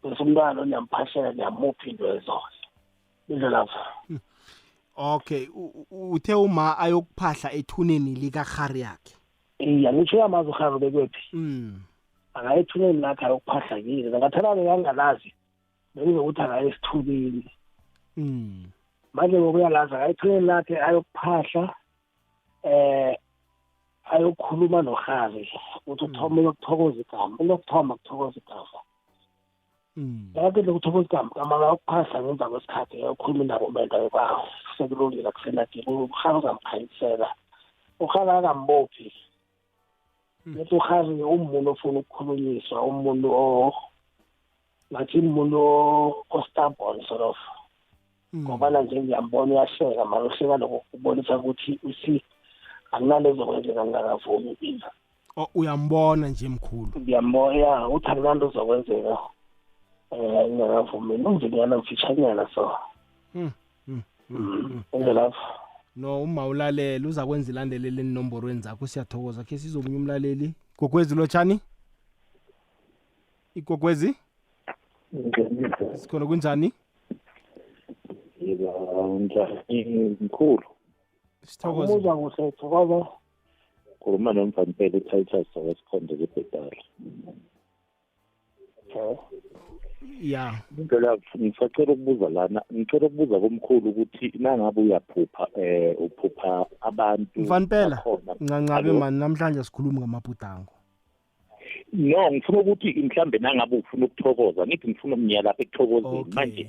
bese umntwana uyamphahlela niyamupha into ezona indlela Okay, uthe uma ayokuphahla ethuneni likahari yakhe. Iya, ngitsho yamazi uhari bekwephi. Akayethuneni lakhe ayokuphahla kile. Ngathana ngangalazi. Bekuzokuthi akayesithubini. Manje ngokuyalazi akayethuneni lakhe ayokuphahla ayokukhuluma nohari ukuthi uthome ukuthokoza igama. Ukuthoma ukuthokoza igama. Yake lokuthokoza igama kama ukuphahla ngemva kwesikhathi ukhuluma nabo benda kwawo sekulungile kusenati uhari uzamkhanyisela uhari akambophi lethi uhari umuntu ofuna ukukhulunyiswa umuntu ngathi umuntu ostubborn sort of ngoba nje ngiyambona uyahleka manje uhleka lokubonisa ukuthi usi akunalezo kwenzeka ngakavumi impilo uyambona nje mkhulu ngiyambona uthi akunanto zokwenzeka ngiyavuma ngizingana mfitshanyana so lapho no uma ulalela uza kwenza ilandelele inomborweni zakho siyathokoza ke sizobunya umlaleli Gogwezi lotshani igogwezi sikhona kunjani mkhulu sithokoza umuza kuhle thokoza khuluma nomfanele Titus wesikhondo lebhetala ya ngicela ngicela ukubuza lana ngicela ukubuza komkhulu ukuthi nangabe uyaphupha uphupha abantu mfanele ncancabe mani namhlanje sikhuluma ngamabhudango no ngifuna ukuthi mhlambe nangabe ufuna ukuthokoza ngithi ngifuna umnyala lapha ekuthokozeni manje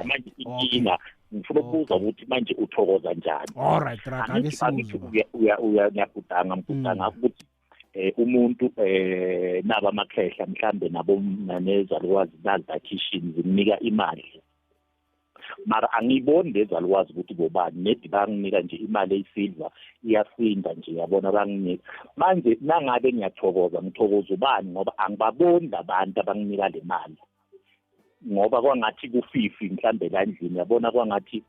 manje inkinga ngifuna ukubuza ukuthi manje uthokoza njani alright raka ke sizwe uyabhudanga mbudanga ukuthi umuntu naba amakhehla mhlambe nabo nezalwazi nazakishini zimnika imali mara angiboni lezalwazi ukuthi bobani nedi banginika nje imali eyisilva iyasinda nje yabona banginika manje nangabe ngiyathokoza ngithokoza ubani ngoba angibaboni labantu abanginika le mali ngoba kwangathi kufifi mhlambe la endlini yabona kwangathi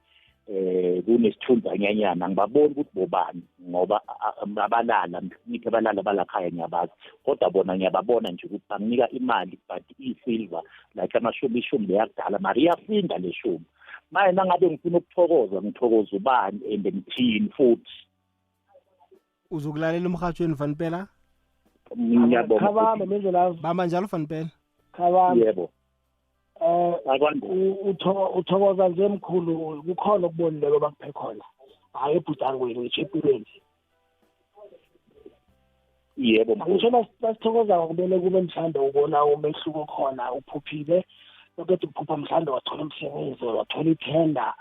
kunesithunza nyanyana ngibabona ukuthi bobani ngoba abalala ngithi abalala balakhaya ngiyabazi kodwa bona ngiyababona nje ukuthi banginika imali but isilver like amashumi leyakudala mari iyasinda leshumi manje nangabe ngifuna ukuthokoza ngithokoza ubani and ngithini futhi uzokulalela umhathweni vanpela ngiyabona khabamba menze la bamba njalo vanpela khabamba yebo uthokoza nje mkhulu kukhona ukubonileko bakuphe khona hayi ebhudangweni ngishepilweni yebo ngisho nasithokoza kumele kube mhlawumbe ubona umehluko khona uphuphile lokho uphupha mhlawumbe wathola umsebenzi wathola ithenda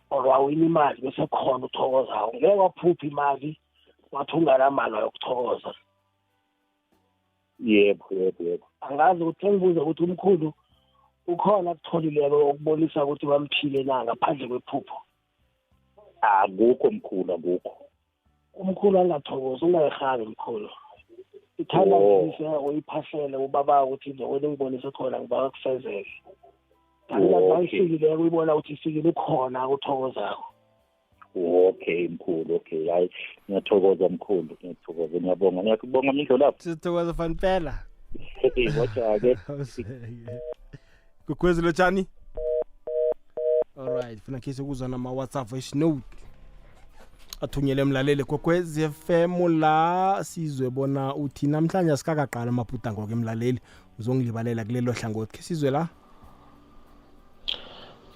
or wawina imali bese khona uthokoza ngeke waphupha imali wathi unganamali yokuthokoza yebo angazi ukuthi ngibuze ukuthi umkhulu ukhona kutholileko ukubonisa ukuthi bamphile na ngaphandle kwephupho akukho mkhulu akukho umkhulu angathokoza ungayihabi mkhulu ithanda ukuse uyiphahlele ubaba ukuthi nje wena ngibonise khona ngiba kufezeke kangayifikile uyibona ukuthi ifikile ukhona ukuthokozako okay mkhulu okay hayi ngiyathokoza mkhulu ngiyathokoza ngiyabonga ngiyakubonga mindlo lapho sithokoza fanpela wacha ke Gogwezi lotshani alright funa kise kuzwa nama WhatsApp voice note athunyele emlalele Gogwezi FM la sizwe bona uthi namhlanje sikakaqala amabhudango ke emlaleli uzongilibalela kulelo hlangothi ke sizwe la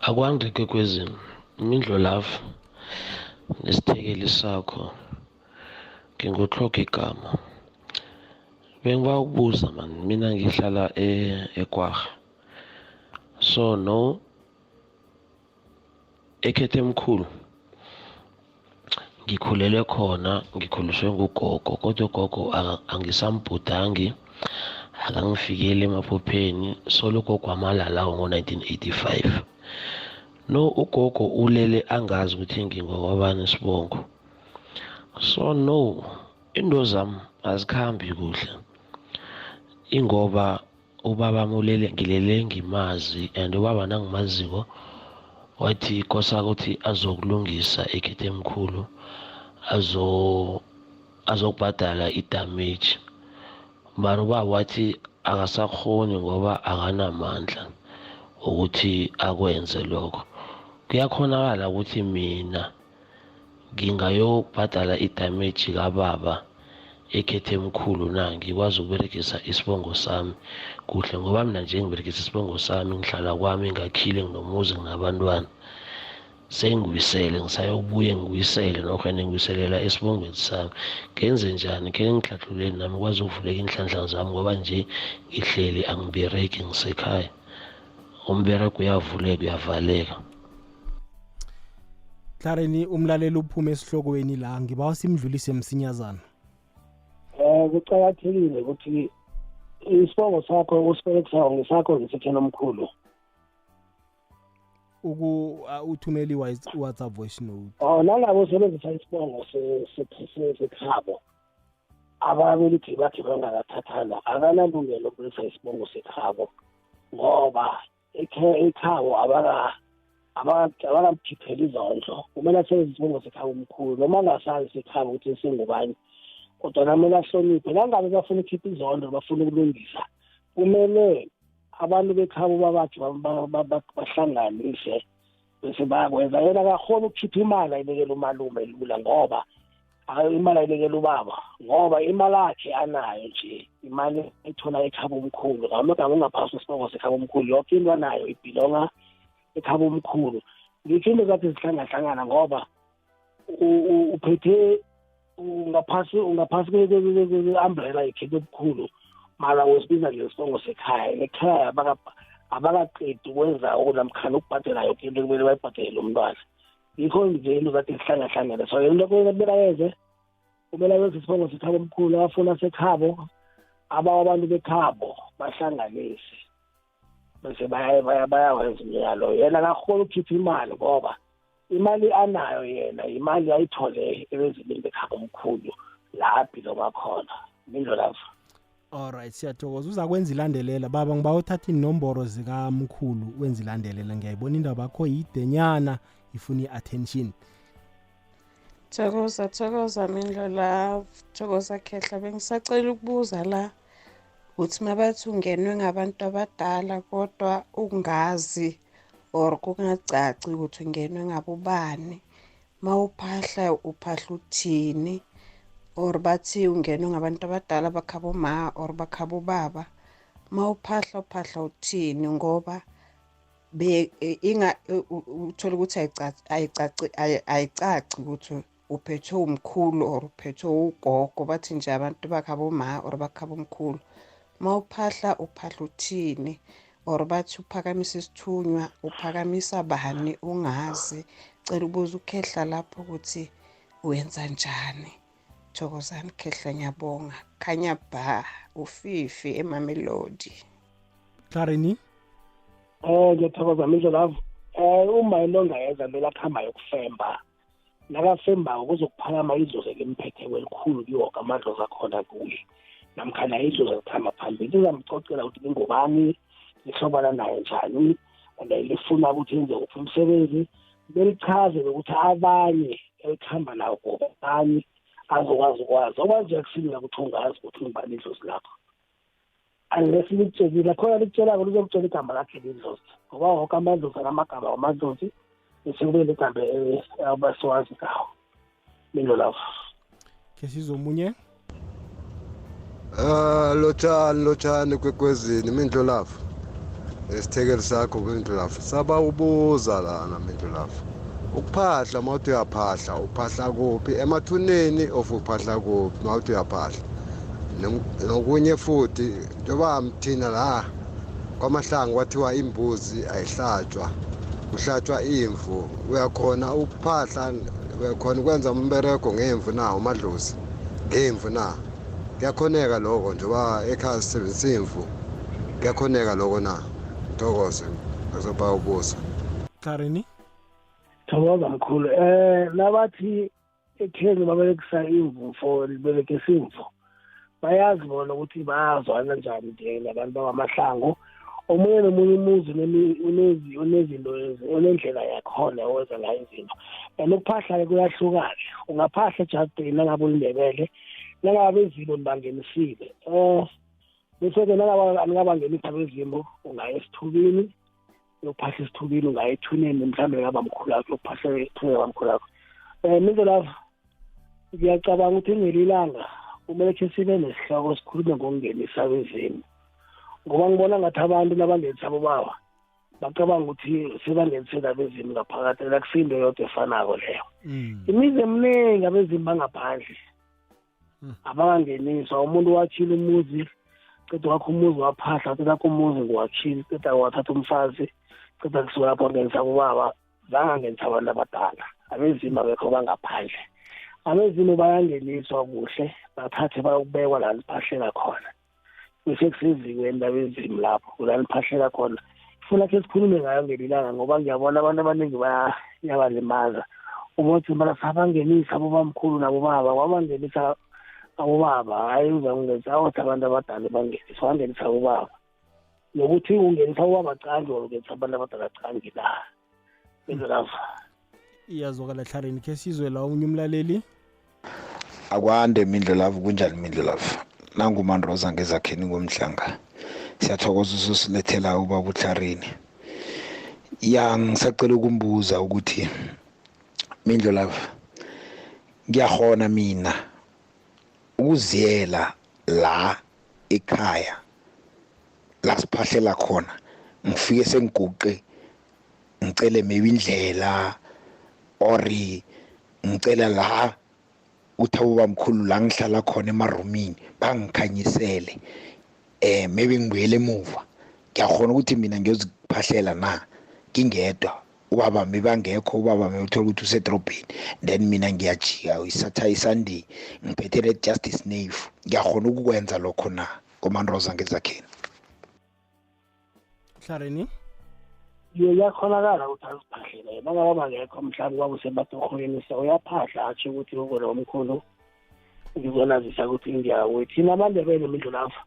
akwandi Gogwezi imindlo lapha nesithekeli sakho ngingothoka igama bengiba ukubuza man mina ngihlala eKwaga so no ekhethe mkhulu ngikhulele khona ngikhuliswe ngugogo kodwa gogo angisambhudangi akangifikeli emaphopheni soloko kwamalalawo ngo-1985. No, ugogo ulele angazi ukuthi ngingokwabani isibongo. So no, into zami azikhambi kuhle. Ingoba ubaba mulele ngilele ngimazi and ubaba nangimaziko wathi kosa ukuthi azokulungisa ekhethe emkhulu azokubhadala idamage. Mara ubaba wathi akasakhoni ngoba akanamandla ukuthi akwenze lokho. Kuyakhonakala ukuthi mina ngingayobhadala idamage kababa ekhethe emkhulu na ngikwazi ukuberegisa isibongo sami kuhle ngoba mina nje ngiberegisa isibongo sami ngihlala kwami ngakhile nginomuzi nginabantwana sengibuyisele ngisayobuye ngibuyisele nokhona ngibuyiselela esibongweni sami ngenze njani ke ngihlahluleni nami kwazi ukuvuleka inhlanhla zami ngoba nje ngihleli angibereki ngisekhaya umbereko uyavuleka uyavaleka. Clareni umlaleli uphume esihlokweni la ngibawa simdlulise msinyazana. Kuqakathekile ukuthi isibongo sakho usibekisa ngesakho ngisethena omkhulu. Uthumeli WhatsApp voice note. Nalabo usebenzisa isibongo sekhabo. Ababelithi bathi bangakathathana akanalungelo lokulisa isibongo sekhabo ngoba ekhabo abakamkhiphela izondlo. Kumele asebenzise isibongo sekhabo omkhulu noma angasazi sekhabo ukuthi singubani. Kodwa namela ahloniphe nangabe bafuna ukukhipha izondo bafuna ukulungisa kumele abantu bekhabo babathi bahlanganise bese bayakwenza. Yena akakhona ukukhipha imali ayibekela umalume lula ngoba imali ayibekela ubaba ngoba imali yakhe anayo nje imali ethola ekhabo omkhulu ngamagama ungaphasi isibongo sekhabo omkhulu yonke into anayo ibhilonga ekhabo omkhulu. Ngikho into zathi zihlangahlangana ngoba uphethe ungaphasi kwe-umbrella yekhekhe obukhulu mara usibiza ngesibongo sekhaya. Ekhaya abakaqedi ukwenza okunamkhana ukubhadela yonke into kumele bayibhadele umntwana. Yikho nje into zathi zihlangahlangane. So into kumele yenze kumele yenze isibongo sekhabo omkhulu abafuna sekhabo abantu bekhabo bahlanganise bese bayawenza imiyalo. Yena akakhona ukukhipha imali ngoba imali anayo yena imali ayithole ebezibini bekhabo omkhulu laphi lobakhona mindlo lapho. Alright, siyathokoza. Uza kwenza ilandelela baba ngiba uthatha inomboro zikamkhulu wenza ilandelela. Ngiyayibona indaba yakho yidenyana ifuna i-attention. Thokoza mindlo la thokoza khehla bengisacela ukubuza la uthi mabathi ungenwe ngabantu abadala kodwa ungazi or kungacaci ukuthi ungenwe ngabobani mawuphahla uphahla uthini or bathi ungenwe ngabantu abadala bakhabo ma or bakhabo baba mawuphahla uphahla uthini ngoba uthola ukuthi ayicaci ukuthi uphethwe umkhulu or uphethwe ugogo bathi nje abantu bakhabo ma or bakhabo mkhulu mawuphahla uphahla uthini or bathi uphakamisa isithunywa uphakamisa bani ungazi. Cela ubuza ukhehla lapho ukuthi uyenza njani. Thokozani khehla ngiyabonga. Khanya ba ufifi eMamelodi. Clareni ngiyathokoza mindlo lavo. Uma ilonga yenza vele akhamba yokufemba nakafemba ukuzokuphakama idlozi emphethe welikhulu kuyoka amadlozi akhona kuye namkhana idlozi zikhamba phambili izamcocela ukuthi ingubani lihlobana naye njani lifuna ukuthi yenze kuphi umsebenzi belichaze ukuthi abanye elikhamba nawo ngobani azokwazi okwazi akusinika ukuthi ungazi ukuthi umbani idlozi lakho unless likutshekile khona likutshela ukuthi uzokutshela igama lakhe lidlozi ngoba wonke amadlozi anamagama wamadlozi bese kube ligama abasiwazi ngawo mindlo lapho. Ke sizomunye lotshani kwekwezini mindlo lapho esithekeli sakho mindlo lapho saba ubuza lana mindlo lapho ukuphahla mawuthi uyaphahla uphahla kuphi emathuneni of uphahla kuphi mawuthi uyaphahla nokunye futhi njengoba mthina la kwamahlanga kwathiwa imbuzi ayihlatshwa kuhlatshwa imvu uyakhona ukuphahla uyakhona ukwenza umbereko ngemvu na umadlozi ngemvu na kuyakhoneka lokho njengoba ekhaya sisebenzisa imvu kuyakhoneka lokho na thokoze akuzoba ubusa Karini thokoza mkhulu nabathi ekhenya babelekisa imvu for libelekisa imvu bayazi bona ukuthi bayazwana njani nje nabantu bakamahlango omunye nomunye umuzi unezinto unendlela yakhona owenza ngayo izinto ukuphahla kuyahlukana ungaphahla ejardini nangabe ulindebele nangabe izimo nibangenisile bese-ke nangabe aningabangenisa bezimo ungaya esithubini uyophahla esithubini ungaya ethuneni mhlawumbe ngaba mkhulu akho uyophahla ethuneni kwamkhulu akho mindlela ngiyacabanga ukuthi ngelilanga kumele khe sibe nesihloko sikhulume ngokungenisa bezimo ngoba ngibona ngathi abantu nabangenisa abobaba bacabanga ukuthi sebangenisela abezimu ngaphakathi lakusindo yodwa efanako leyo imizi eminingi abezimu bangaphandle abangangeniswa umuntu wakhile umuzi ceda wakho umuzi waphahla ceda wakho umuzi nguwakhile ceda wathatha umfazi ceda kusuka lapho angenisa abobaba zangangenisa abantu abadala abezimu abekho bangaphandle abezimu bayangeniswa kuhle bathathe bayokubekwa la liphahlela khona bese kusezikweni labezimu lapho la liphahlela khona funa ke sikhulume ngayo ngelilanga ngoba ngiyabona abantu abaningi bayabalimaza ubothi bala sabangenisa abobamkhulu nabobaba wabangenisa abobaba hayi uzangenisa awuthi abantu abadala bangenisa wangenisa abobaba nokuthi ungenisa abobaba cangi ungenisa abantu abadala cangi la benzelafa iyazwakala Hlarini ke sizwe la unye umlaleli akwande Mindlelavu kunjani Mindlelavu nangumandroza ngezakheni ngomhlanga siyathokoza ususilethela ubaba uThlarini ngisacela ukumbuza ukuthi Mindlelavu ngiyahona mina ukuziyela la ekhaya la siphahlela khona ngifike sengiguqe ngicele maybe indlela ori ngicela la uthabo bamkhulu la ngihlala khona emarumini bangikhanyisele maybe ngibuyele emuva ngiyakhona ukuthi mina ngiyoziphahlela na ngingedwa ubaba mebangekho ubaba mewuthola ukuthi usedrobheni then mina ngiyajika isathaya Sunday ngiphethe red justice nave ngiyakhona ukukwenza lokho na komandroza ngezakheni Hlarini yakhonakala ukuthi aziphahlele nangabe bangekho mhlawumbe kwakusebatohweni uyaphahla atsho ukuthi ukona omkhulu ngizonazisa ukuthi ngiyawe thina amandebele Mindlelavu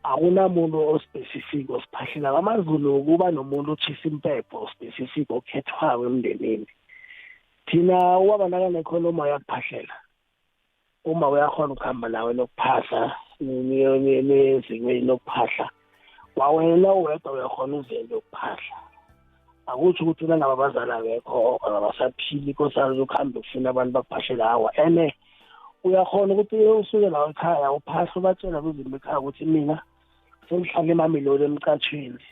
akunamuntu ospecific osiphahlela amaZulu kuba nomuntu otshisa impepho specific okhethwayo emndenini thina ubaba nakanekholoma yakuphahlela uma uyakhona ukuhamba nawe nokuphahla nezikweni nokuphahla wawena uwedwa uyakhona uzenze ukuphahla akutsho ukuthi nangaba abazali bekho abasaphili kosazi ukuhamba ukufuna abantu bakuphahlela hawa uyakhona ukuthi usuke lawo ekhaya uphahla ubatshela kwizinto ekhaya ukuthi mina sengihlale eMamelodi emcatshweni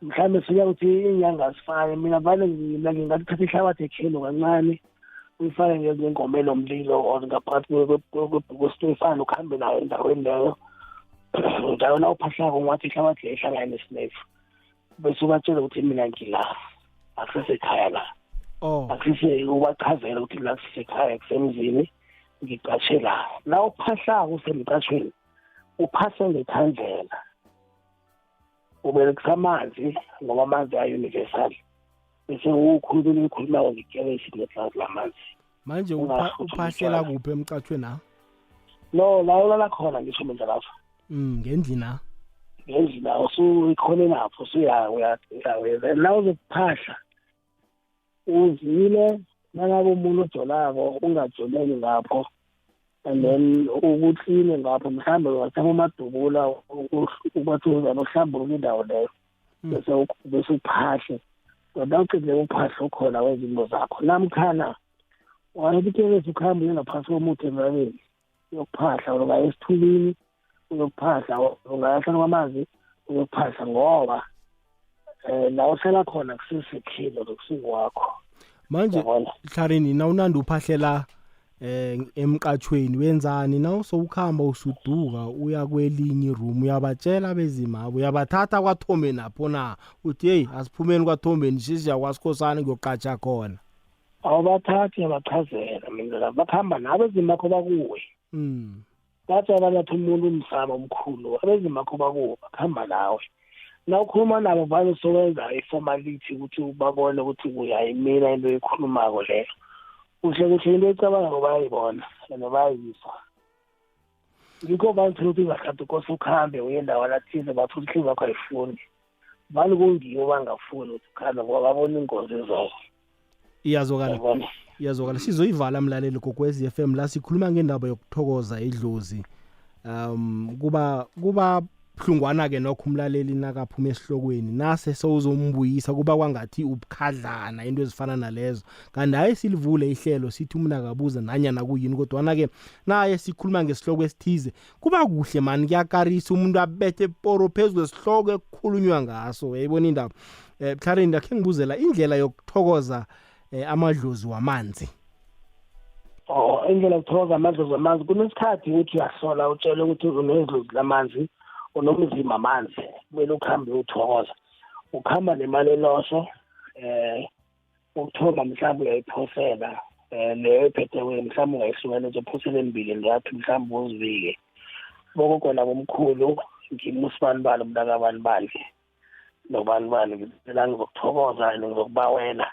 mhlawumbe siya ukuthi inyanga zifane mina vale ngingalithatha ihlabathi ekhelo kancane uyifake ngengomelo omlilo or ngaphakathi kwesitoyifana ukuhambe nayo endaweni leyo njalo na uphahlako ngathi ihlabathi ehlangane nesinefu bese ubatshela ukuthi mina ngila akusesekhaya la akusise ubachazela ukuthi la kusesekhaya kusemzini ngiqashe la uphahlako usemcatshweni uphase ngekhandlela ubelekisa amanzi ngoba amanzi ayi-universal bese ukhuluma ngekeresi ngeglasi lamanzi manje uphahlela kuphi emcatshweni na no la ulala khona ngisho Mindlelavu ngendlini ngendlini usuyikhone lapho usuya la uzokuphahla uzile nangabe umuntu ojolako ungajoleli ngapho and then ukucline ngapho mhlawumbe wathama amadubula ubathi uzana uhlambuluka indawo leyo bese uphahle kodwa ucindile uphahla ukhona wezinto zakho namkhana wayebukeleza ukuhamba uyengaphansi komuthi emrabeni uyokuphahla ungaya esithubini uyokuphahla ungayahlala kwamanzi uyokuphahla ngoba la uhlala khona kusesekhilo lokusuku wakho manje Hlarini na unandi uphahlela emcatshweni wenzani na usowukhamba usuduka uya kwelinye room uyabatshela bezima uyabathatha kwaThombe napho na uthi hey asiphumeni kwaThombeni sisiya kwaSikhosana kuyoqatsha khona awubathathi abachazela mina bakhamba nabo bezima bakho bakuwe batshela bathi umuntu umsamo omkhulu abezimakho bakuwo bakuhamba nawe na ukhuluma nabo vane sowenza i-formality ukuthi babone ukuthi uyayimina into ekhulumako leyo kuhle kuhle into ecabanga ngobayibona and bayizwa ngikho bantu ukuthi ngahlathi ukose ukhambe uye endawana thize bathi inhliziyo yakho ayifuni vale kungiyo bangafuni ukuthi ukhambe ngoba babona ingozi ezayo iyazokala sizoyivala mlaleli kokwezi FM la sikhuluma ngendaba yokuthokoza idlozi kuba buhlungwana ke nokho umlaleli nakaphuma esihlokweni nase sewuzombuyisa kuba kwangathi ubukhadlana into ezifana nalezo kanti hayi silivule ihlelo sithi umuntu akabuza nanyana kuyini kodwa na ke naye sikhuluma ngesihloko esithize kuba kuhle man kuyakarisa umuntu abethe poro phezulu esihloko ekukhulunywa ngaso uyayibona indaba Clarin akhe ngibuzela indlela yokuthokoza amadlozi wamanzi indlela yokuthokoza amadlozi wamanzi kunesikhathi ukuthi uyahlola utshele ukuthi unedlozi lamanzi unomzimba amanzi kumele ukhambe uthokoza ukhamba nemali eloso ukuthoma mhlawumbe uyayiphosela leyo ephethewe mhlawumbe ungayisuka ezophosela embili ngathi mhlawumbe uzivike boko kona komkhulu ngimusibanibani umntakabanibani nobanibani ngicela ngizokuthokoza ngizokubawela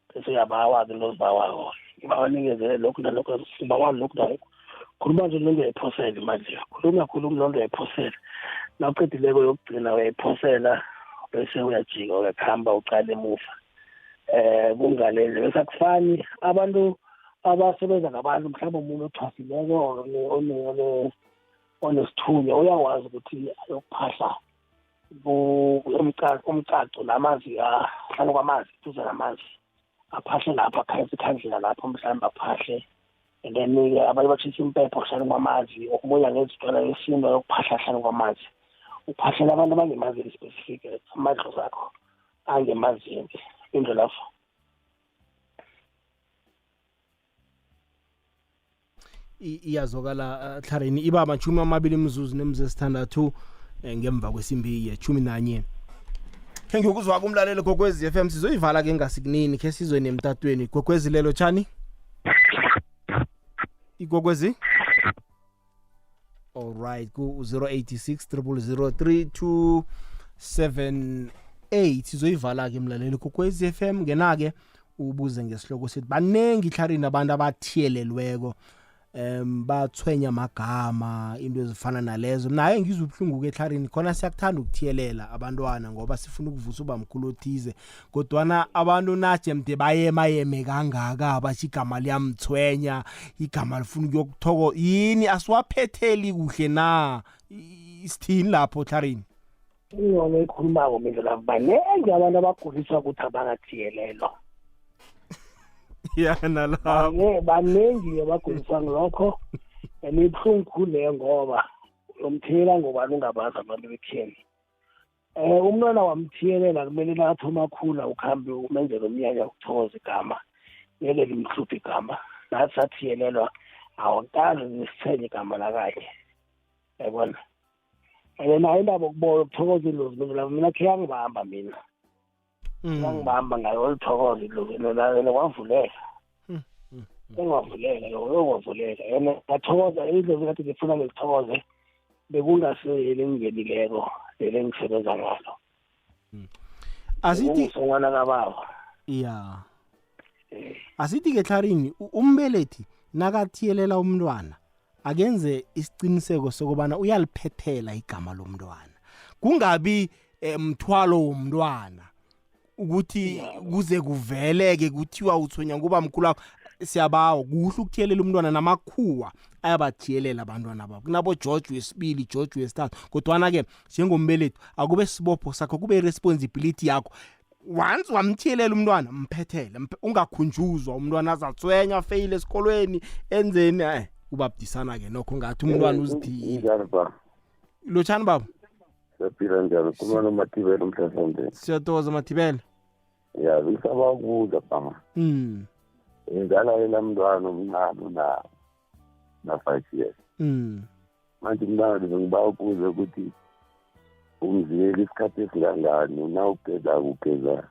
bese uyabawa-ke nozibawako ngibawanikeze lokhu nalokhu sibawani lokhu nalokhu khuluma nje lonto uyayiphosela imali leyo khuluma lonto uyayiphosela nawuqedileko yokugcina uyayiphosela bese uyajika uyakuhamba ucala emuva kungalezi bese akufani abantu abasebenza ngabantu mhlawumbe umuntu othwasileko onesithunya uyawazi ukuthi ayokuphahla umcaco namanzi ahlala kwamanzi duze namanzi aphahle lapha akhayisa ikhandlela lapho mhlawumbe aphahle and then-ke abanye batshisa impepho kuhlala kwamanzi okubuya ngezitwana yesinto yokuphahla hlala kwamanzi uphahlela abantu abangemazini specific amadlozi akho angemazini into lapho iyazokala Clarin iba amachumi amabili imzuzu nemzesithandathu ngemva kwesimbi ye-11 ke ngiyokuzwa kumlalelo kokwezi FM sizoyivala ke ngasikunini ke sizwe nemtatweni kokwezi lelo tshani ikokwezi all right ku 086 0003278 sizoyivala ke mlaleli kokwezi FM ngena ke ubuze ngesihloko sithi banengi Clarin abantu abathiyelelweko bathwenya amagama into ezifana nalezo naye ngizwe ubhlungu ke Clarin khona siyakuthanda ukuthiyelela abantwana ngoba sifuna ukuvusa ubamkhulu othize kodwana abantu naje mde bayeme kangaka bashigama liyamthwenya igama lifuna ukuyokuthoko yini asiwaphetheli kuhle na isithini lapho Clarin ingoma ekhulumako mina la banengi abantu abaguliswa ukuthi abangathiyelelwa yana la banengi abaguliswa ngilokho enibuhlungu leyo ngoba umthiyela ngoba ungabaza abantu bekheni umntwana wamthiyelela kumele lathoma khula ukhambe umenzele umnyanya ukuthokoza igama ngeke limhluphe igama nathi sathiyelelwa awukazi nisithenye igama lakakhe yabona naye indaba okubola ukuthokoza idlozi mina khe yangibamba mina ngangibamba ngayo olithokoza idlozi kwavuleka engavuleka yokuvuleka yena ngathokoza idlozi kathi ngifuna ngilithokoze bekungaseyeli engingenileko leli engisebenza ngalo asithi ngwana kababa ya asithi ke Clarin umbelethi nakathiyelela umntwana akenze isiqiniseko sokubana uyaliphethela igama lomntwana kungabi mthwalo womntwana ukuthi kuze kuveleke kuthiwa uthwenya ngoba mkhulu wakho siyabawa kuhle ukuthiyelela umntwana namakhuwa ayabathiyelela abantwana babo kunabo George wesibili George wesithathu kodwana ke njengombelethi akube sibopho sakho kube responsibility yakho once wamthiyelela umntwana mphethele ungakhunjuzwa umntwana azathwenya fail esikolweni enzeni ubabdisana ke nokho ngathi umntwana uzithiyile lotshani baba siyaphila njalo khuluma noMathibela umhlahlandlela siyatoza Mathibela ya ngisaba ukuza bama ingala yena mntwana omncane na 5 years manje umntwana ngiba ukuza ukuthi umziyeli isikhathi esingangani na ugeza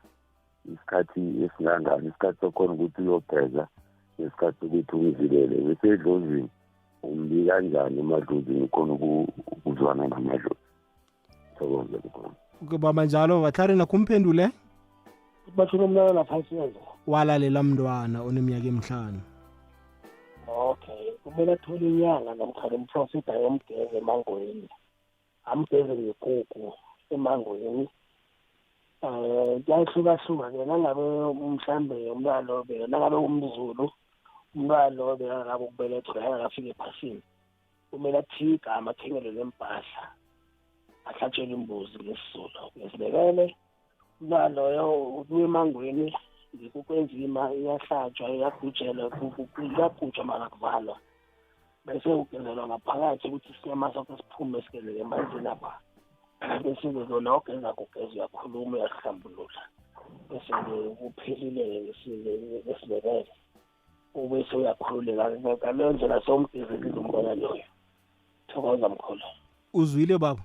isikhathi esingangani isikhathi sokhona ukuthi uyogeza isikhathi sokuthi umzilele bese edlozini umbika kanjani emadlozini khona ukuzwana namadlozi thokoze khona Baba njalo waTlarina kumphendule bathula umntwana lapha walalela mntwana oneminyaka emihlanu. Okay, kumele athole inyanga namkhana umprofita yomgeze emangweni. Amgeze ngekuku emangweni. Kuyahluka ke nangabe mhlambe umntwana lo nangabe umZulu umntwana lo ngabe ukubelethwa akafike ephasini. Kumele athi igama athengele lempahla. Ahlatshele imbuzi ngesizulu. Ngesibekele umntwana loyo ubuye emangweni ngikukwenzima iyahlatshwa iyagujelwa kuyagujwa mara kuvalwa bese ugezelwa ngaphakathi ukuthi isinyama sakho siphume sigelele emanzini apha bese lona ogeza kugeza uyakhuluma uyahlambulula bese kuphelile ngesibekele ubese uyakhululeka ngaleyo ndlela somgezelile umbona loyo. Thokoza mkhulu. Uzwile baba?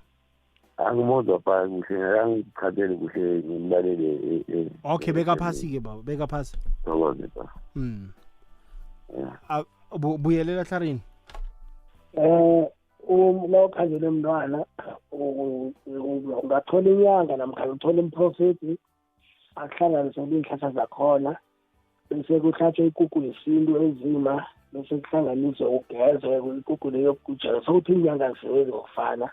Angimuzwa pha kuhle angikhathalele kuhle ngimlalele. Okay, beka phasi ke baba, beka phasi. Thokoze pha. Buyelela Tlarina. La ukhangele umntwana ungathola inyanga namkhana uthola umprofeti akuhlanganise iy'nhlahla zakhona bese kuhlatshwe ikukhu yesintu enzima bese kuhlanganiswe ugezwe ikukhu leyo yokugujela sokuthi inyanga zisebenzi ngokufana.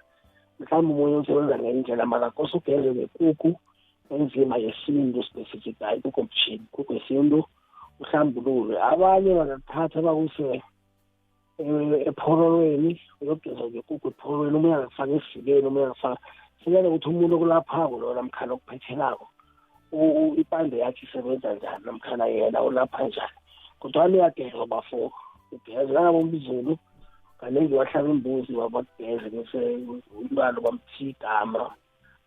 Mhlawumbe umunye usebenza ngendlela mara kose ugeze ngekukhu enzima yesintu specific hayi kukho mchini kukho yesintu uhlambulule. Abanye bangathatha bakuse ephorolweni uyogeza ngekukhu ephorolweni umunye angakufaka esifileni umunye angakufaka sikele ukuthi umuntu okulaphako lo namkhana okuphethelako ipande yakhe isebenza njani namkhana yena ulapha njani kodwa uyageza bafo ugeza kanabo umZulu kaningi wahlaba imbuzi wabageze bese umntwana bamthi igama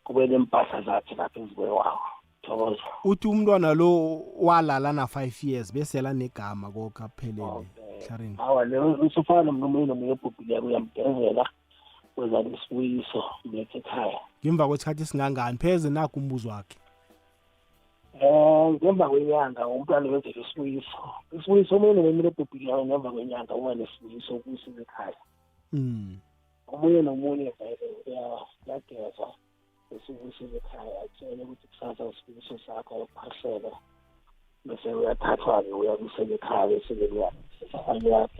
kube nempahla zakhe lapha ezikwewawo. Thokoza. Uthi umntwana lo walala na 5 years bese la negama kokha phelele Tlarina. Hawa leyo usufana nomunye nomunye obhubhileyo uyamgezela kwenza isibuyiso ulethe ekhaya. Ngemva kwesikhathi singangani pheze nakho umbuzo wakhe? Ngemva kwenyanga umntwana wenza isibuyiso. Isibuyiso omunye nomunye obhubhileyo ngemva kwenyanga uba nesibuyiso ukusiza ekhaya. Omunye nomunye uyageza esibuyiso ekhaya atshele ukuthi kusasa isibuyiso sakho ukuphahlela bese uyathathwa-ke uyabuyisela ekhaya bese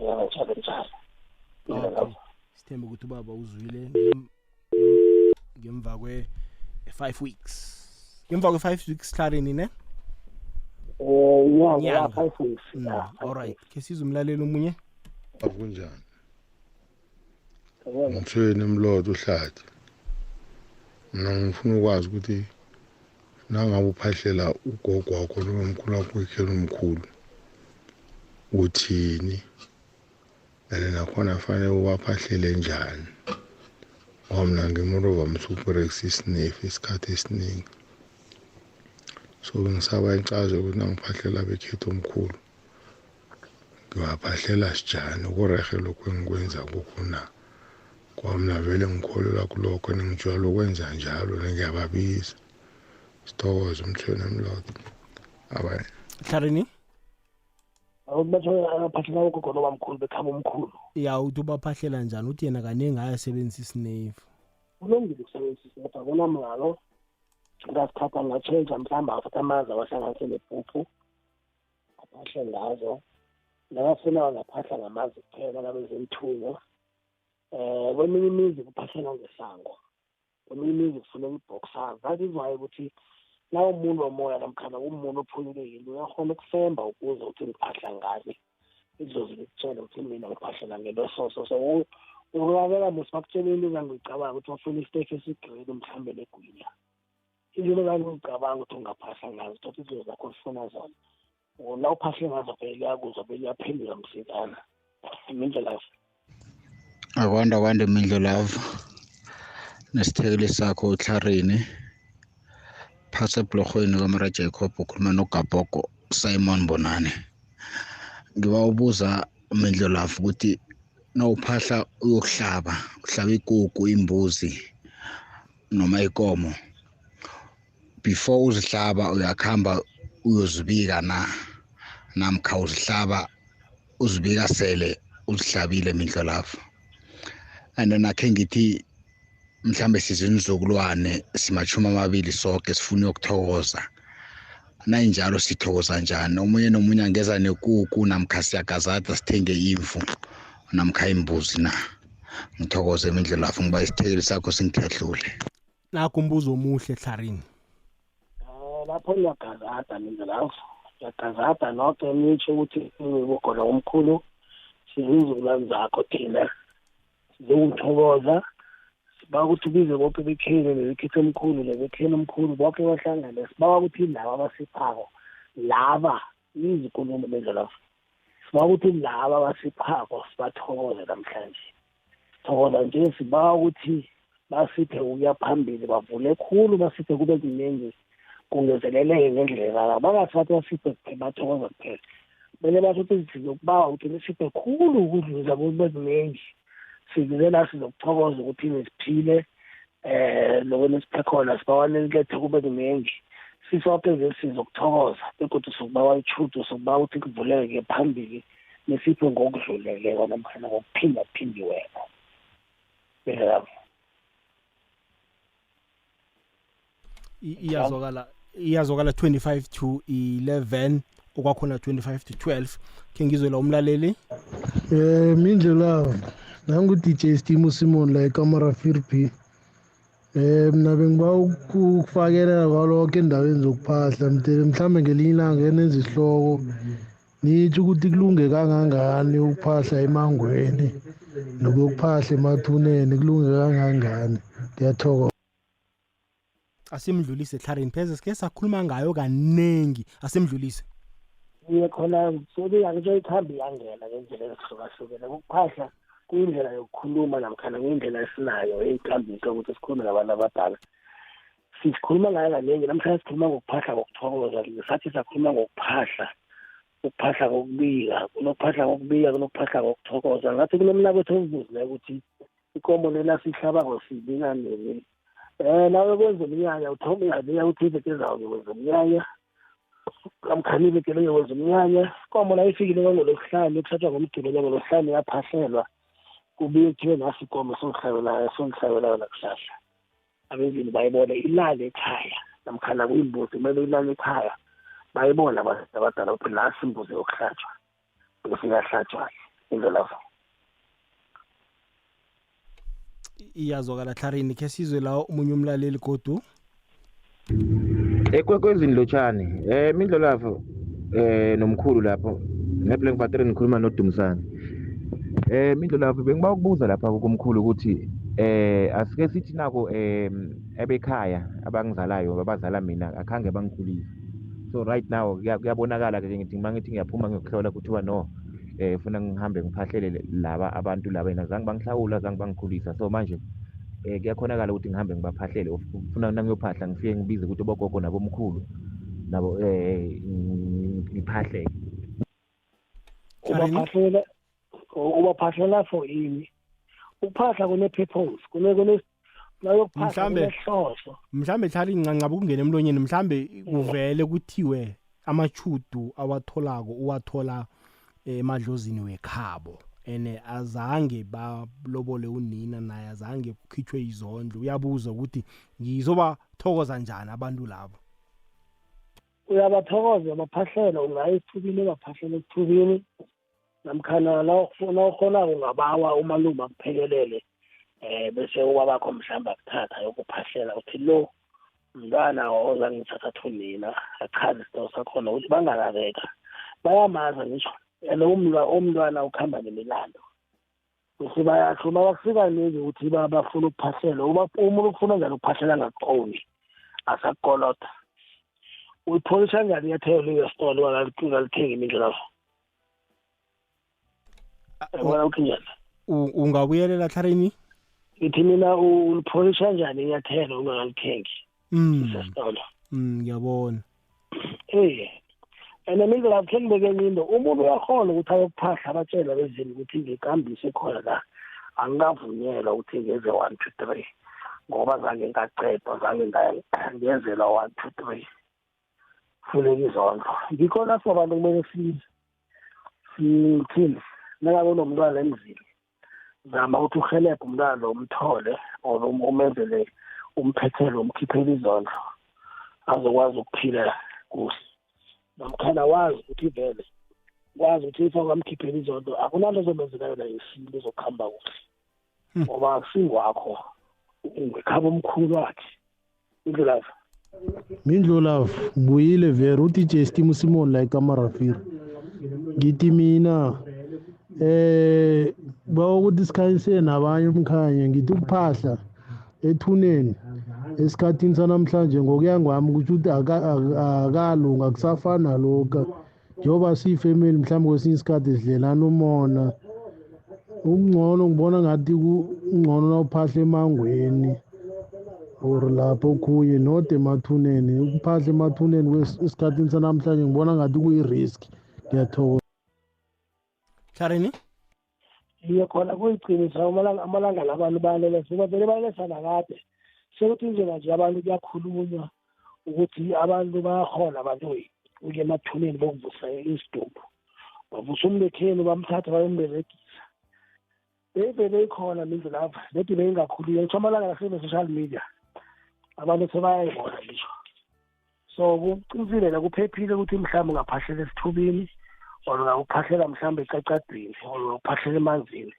uyajalo njalo. Sithemba ukuthi ubaba uzwile ngemva kwe-5 weeks. Ngemva kwe-5 weeks Tlarina ne? Inyanga 5 weeks. Alright, ke sizwe umlaleli omunye. Akunjani? Ngithweni emlodo uhlathi. Mina ngifuna ukwazi ukuthi nangabe uphahlela ugogo wakho nomkhulu wakho ekhela umkhulu uthini nakhona fanele uwaphahlele njani ngoba mina ngimurova msuperex isinefu isikhathi esiningi so ngisaba incazo ukuthi nangiphahlela bekhetho omkhulu ngiwaphahlela sijani ukurehe lokho engikwenza kukhona ngoba mina vele ngikholelwa kulokho ningijwayele ukwenza njalo ngiyababiza. Sithokoze umthweni emlodo. Abayi. Tlarina? Awubathola abaphahlela ugogo nobamkhulu bekhaba omkhulu. Ya uthi ubaphahlela njani uthi yena kaningi ayasebenzisa isinefu. Kulungile ukusebenzisa isinefu akunamngalo. Ngasikhatha ngatshentsha mhlawumbe afata amanzi awahlanganise nepuphu aphahle ngazo. Nabafuna ngaphahla ngamanzi kuphela nabezemthunywa. Kweminye imizi kuphahlela ngesango. Kweminye imizi kufuneka ibhoxer. That is why ukuthi la umuntu womoya namkhana umuntu ophulekile uyakhona ukusemba ukuze uthi ngiphahla ngani. Idlozi likutshela ukuthi mina ngiphahlela ngento soso. So ukulabela musibakutshela into engangicabanga ukuthi wafuna isitefu esigrili mhlambe legwinya. Izinto engangicabanga ukuthi ungaphahla ngazo ukuthi idlozi zakho zifuna zona. La uphahle ngazo vele liyakuzwa vele liyaphendula msikana. Imindlela akwanda Mindlolavu nesithekeli sakho uTlarina phasa eblogweni kaMara Jacob ukhuluma noGaboko Simon Bonane. Ngiwawubuza Mindlolavu ukuthi nawuphahla uyokuhlaba ikukhu imbuzi noma ikomo before uzihlaba uyakhamba uyozibika namkha uzihlaba uzibika sele uzihlabile mindlo lapho and nakhe ngithi mhlambe sizinzukulwane simachuma amabili sonke sifuna ukuthokoza nayinjalo sithokoza njani omunye nomunye angeza nekuku namkha siyagazada sithenge imvu namkha imbuzi na ngithokoze mindlo lapho ngiba isithekeli sakho singithahlule nakho umbuzo omuhle Tlarini lapho ngiyagazada mindlo lapho ngiyagazada nokho ngisho ukuthi ukugona omkhulu sizinzukulwane zakho thina sizokuthokoza siba ukuthi bize bonke bekhele lekhithe omkhulu lebekhele omkhulu bonke bahlangane siba ukuthi laba abasiphako laba izinkulumo lezi lapho siba ukuthi laba abasiphako sibathokoze namhlanje sithokoza nje siba ukuthi basiphe ukuya phambili bavule khulu basiphe kube kuningi kungezeleleke ngendlela bangathathi basiphe bathokoza kuphela bele bathi sizokubawa ukuthi nisiphe khulu ukudluza kube kuningi sizela sizokuthokoza ukuthi siphile lokho siphe khona sibawane lethe kube kuningi sisonke nje sizokuthokoza bekodwa sokubawa ichudo sokubawa ukuthi kuvuleke phambili nesiphe ngokudluleleko namkhana ngokuphinda phindiweko bela iyazokala 25 to 11 okwakhona 25 to 12 ke ngizwe la umlaleli mindlo lawo nangu DJ Stimo Simon la ekamera 4B mina bengiba ukufakela kwalokho endaweni zokuphahla mhlambe ngelinye ilanga enenza isihloko nithi ukuthi kulunge kangangani ukuphahla emangweni nokuphahla emathuneni kulunge kangangani ngiyathokoza asimdlulise Tlarini pheze sike sakhuluma ngayo kanengi asimdlulise khona sobe angitsho ikhambi yangena ngendlela ezihlukahlukene ukuphahla kuyindlela yokukhuluma namkhana kuyindlela esinayo eyinkambiso ukuthi sikhulume nabantu abadala sikhuluma ngayo kaningi namhlanje sikhuluma ngokuphahla ngokuthokoza sathi sakhuluma ngokuphahla ukuphahla kokubika kunokuphahla kokubika kunokuphahla ngokuthokoza ngathi kunomlabo wethu ovuzile ukuthi ikomo lela sihlaba ngosibika nini nawe kwenza umnyanya uthoma uyabika ukuthi iveke zawo ngikwenza umnyanya kamkhani iveke leyo kwenza umnyanya ikomo la ifikile ngolosihlanu yokuhlatshwa ngomdulo ngolosihlanu yaphahlelwa kubuye kuthiwe nasi ikomo songihlabelayo nakuhlahla abezini bayibone ilale ekhaya namkhana kuyimbuzi kumele ilale ekhaya bayibona abantu abadala ukuthi nasi imbuzi yokuhlatshwa bese iyahlatshwa indlelafo iyazokala Tlarini ke sizwe la umunye umlaleli godu ekwekwezini lotshani mindlo lapho nomkhulu lapho ngeBlank Battery nikhuluma noDumisani mindlo lapho bengiba ukubuza lapha kumkhulu ukuthi asike sithi nako ebekhaya abangizalayo abazala mina akhange bangikhulise so right now kuyabonakala ke ngithi mangithi ngiyaphuma ngiyokhola kuthiwa no ufuna ngihambe ngiphahlele laba abantu laba yena zange bangihlawula zange bangikhulisa so manje kuyakhonakala ukuthi ngihambe ngibaphahlele ufuna nangiyophahla ngifike ngibize ukuthi bogogo nabomkhulu nabo ngiphahleke ubaphahlela for ini ukuphahla kune-purpose mhlambe Tlarini ncancabe ukungena emlonyeni mhlambe kuvele kuthiwe amachudu awatholako uwathola emadlozini wekhabo ene azange balobole unina naye azange kukhitshwe izondlo uyabuza ukuthi ngizobathokoza njani abantu labo uyabathokoza baphahlela ungayithubile baphahlela ekuthubini namkhana la ufuna ukhona ungabawa umalume akuphekelele bese ubabakho mhlamba akuthatha yokuphahlela uthi lo umntwana ozangithatha thunina achaze isito sakhona ukuthi bangalaleka bayamaza ngisho and umntwana ukhamba nemilando bese bayatsho bakufika nini ukuthi bafuna ukuphahlela umuntu ufuna njalo ukuphahlela ngaqondi asakolota uyipholisha njani yathelo yesitolo walithenga imindlela wena ukinjani ungabuyelela Tlarini ithi mina ulipholisha njani inyathelo ungalithengi isesitolo ngiyabona and mina lapho ngibeke into umuntu uyakhona ukuthi ayokuphahla abatshela bezini ukuthi ngikambise khona la angikavunyelwa ukuthi ngeze 1 2 3 ngoba zange ngaqedwa zange ngiyenzela 1 2 3 funeka izondlo ngikhona abantu kumele sithini nangabe unomntwana emzini zama ukuthi uhelebhe umntwana lo umthole or umenzele umphethelo umkhiphele izondlo azokwazi ukuphila kuhle namkhana wazi ukuthi vele wazi ukuthi if angamkhiphela izondlo akunanto ezomenzekayo la yesile ezokuhamba kuhle ngoba akusingwakho ngekhaba omkhulu wakhe indlela Mindlolavu buyile vero uDJ Stimo Simon la eKamarafiri ngithi mina bawokuthi sikhanyise nabanye umkhanya ngithi ukuphahla ethuneni esikhathini sanamhlanje ngokuya ngwami ukuthi akalunga kusafana nalokho njengoba siyifamily mhlawumbe kwesinye isikhathi sidlelana umona ungcono ngibona ngathi ungcono nawuphahla emangweni or lapho khunye not emathuneni ukuphahla emathuneni esikhathini sanamhlanje ngibona ngathi kuyi-risk ngiyathokoza Charini iye khona kuyiqinisa amalanga labantu bayalelesa ngoba vele bayalesana kade sekuthi indlela nje abantu kuyakhulunywa ukuthi abantu bayakhona abantu ukuya emathuneni bokuvusa isidumbu bavusa umlekheni bamthatha bayomberegisa bevele ikhona mindlelava leti beyingakhulunywa ngitsho amalanga nasebe-social media abantu sebayayibona ngisho so kuqinisile la kuphephile ukuthi mhlawumbe ungaphahlela esithubeni or ungakuphahlela mhlawumbe ecacadweni or ungakuphahlela emanzini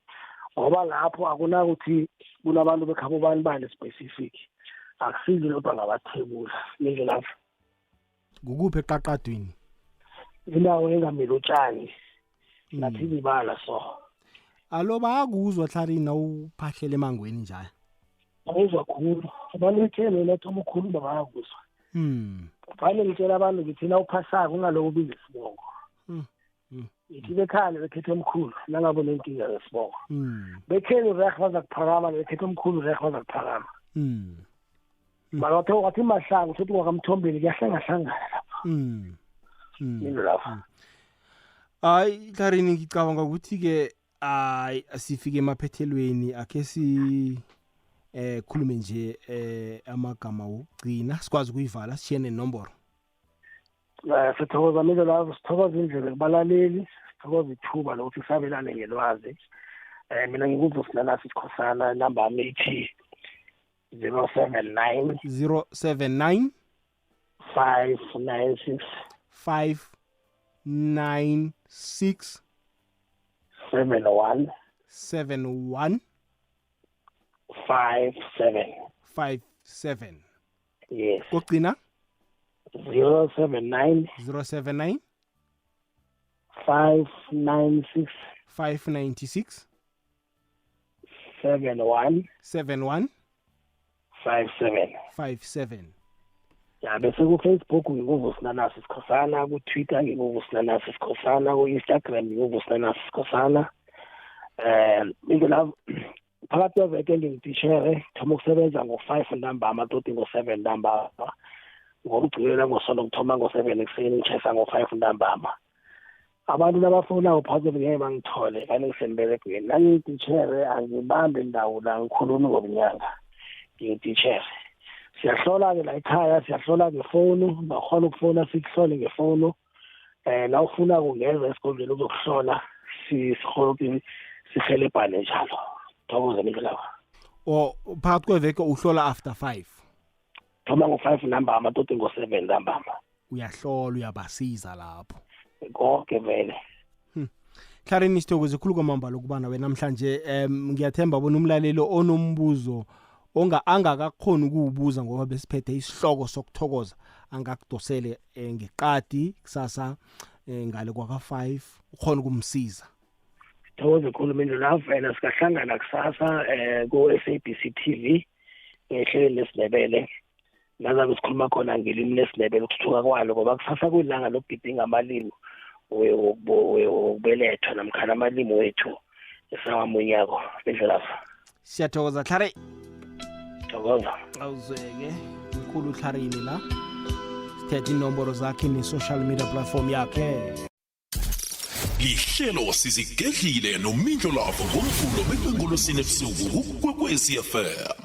ngoba lapho akunakuthi kunabantu bekhabo bani specific akusile lodwa ngabathebula nje lapho kukuphi eqaqadweni indawo engamile utshani nathi ibala so alo bayakuzwa Charini nawuphahlela emangweni njalo awuzwa khulu abantu bethene nathoma ukukhuluma bayakuzwa kufanele ngitshela abantu ngithi nawuphasako ungaloko ubiza isibongo ithi bekhane bekhethe omkhulu nangabe nenkinga zesibongo bekheni ureg bazakuphakama bekhethe omkhulu ureg bazakuphakama mara wathi mahlangu sothi kwakamthombeni kuyahlangahlangana lapho hayi Charini ngicabanga ukuthi-ke asifike emaphethelweni akhe khulume nje amagama wokugcina sikwazi ukuyivala sishiye nenomboro sithokoza milo lapho sithokoza indlela kubalaleli sithokoza ithuba lokuthi sabelane ngelwazi mina ngikuvusinanasi Sikhosana inamba yami ithi 079 596 71 57 yes kokugcina 079 596 71 57 ya bese ku-Facebook ngikuvusinanasi Sikhosana, ku-Twitter ngikuvusinanasi Sikhosana, ku-Instagram ngikuvusinanasi Sikhosana. Into la phakathi kweveke ngingititshere thoma ukusebenza ngo-5 ntambama toti ngo-7 ntambama ngokugcilela ngosonto kuthoma ngo-7 ekuseni ngitshayisa ngo-5 ntambama. Abantu nabafuna uphakathi ngeke bangithole kanti ngisemberegweni nangiyititshere angibambe indawo la ngikhulumi ngobunyanga ngiyititshere. Siyahlola-ke la ekhaya siyahlola ngefoni bakhona ukufona sikuhlole ngefoni la ufuna kungeza esikolweni uzokuhlola sikhona ukuthi sihelebhane njalo. Thokoza ningelawa phakathi kweveke uhlola after 5 thoma ngo-5 ntambama toti ngo-7 ntambama uyahlola uyabasiza lapho konke vele. Charini sithokoze khulu kwamambala ukubana wena namhlanje ngiyathemba bona umlaleli onombuzo angakakhona ukuwubuza ngoba besiphethe isihloko sokuthokoza angakudosele ngeqadi kusasa ngale kwaka5 ukhona ukumsiza. Thokoze khulu mina lavela sikahlangana kusasa ku-SABC TV ngehlelo lesindebele nazabe sikhuluma khona ngelimi lesindebele ukuthuthuka kwalo ngoba kusasa kuyilanga lokugidinga amalimi wokubelethwa namkhana amalimi wethu esawamunyako bendlelafa. Siyathokoza Charini. Thokoza awuzeke inkulu Charini la sithethe inomboro zakhe ne-social media platform yakhe. Lihlelo sizigedlile nomindlo lapho ngomvulo bekwengolosini ebusuku ku-Kwekwezi FM.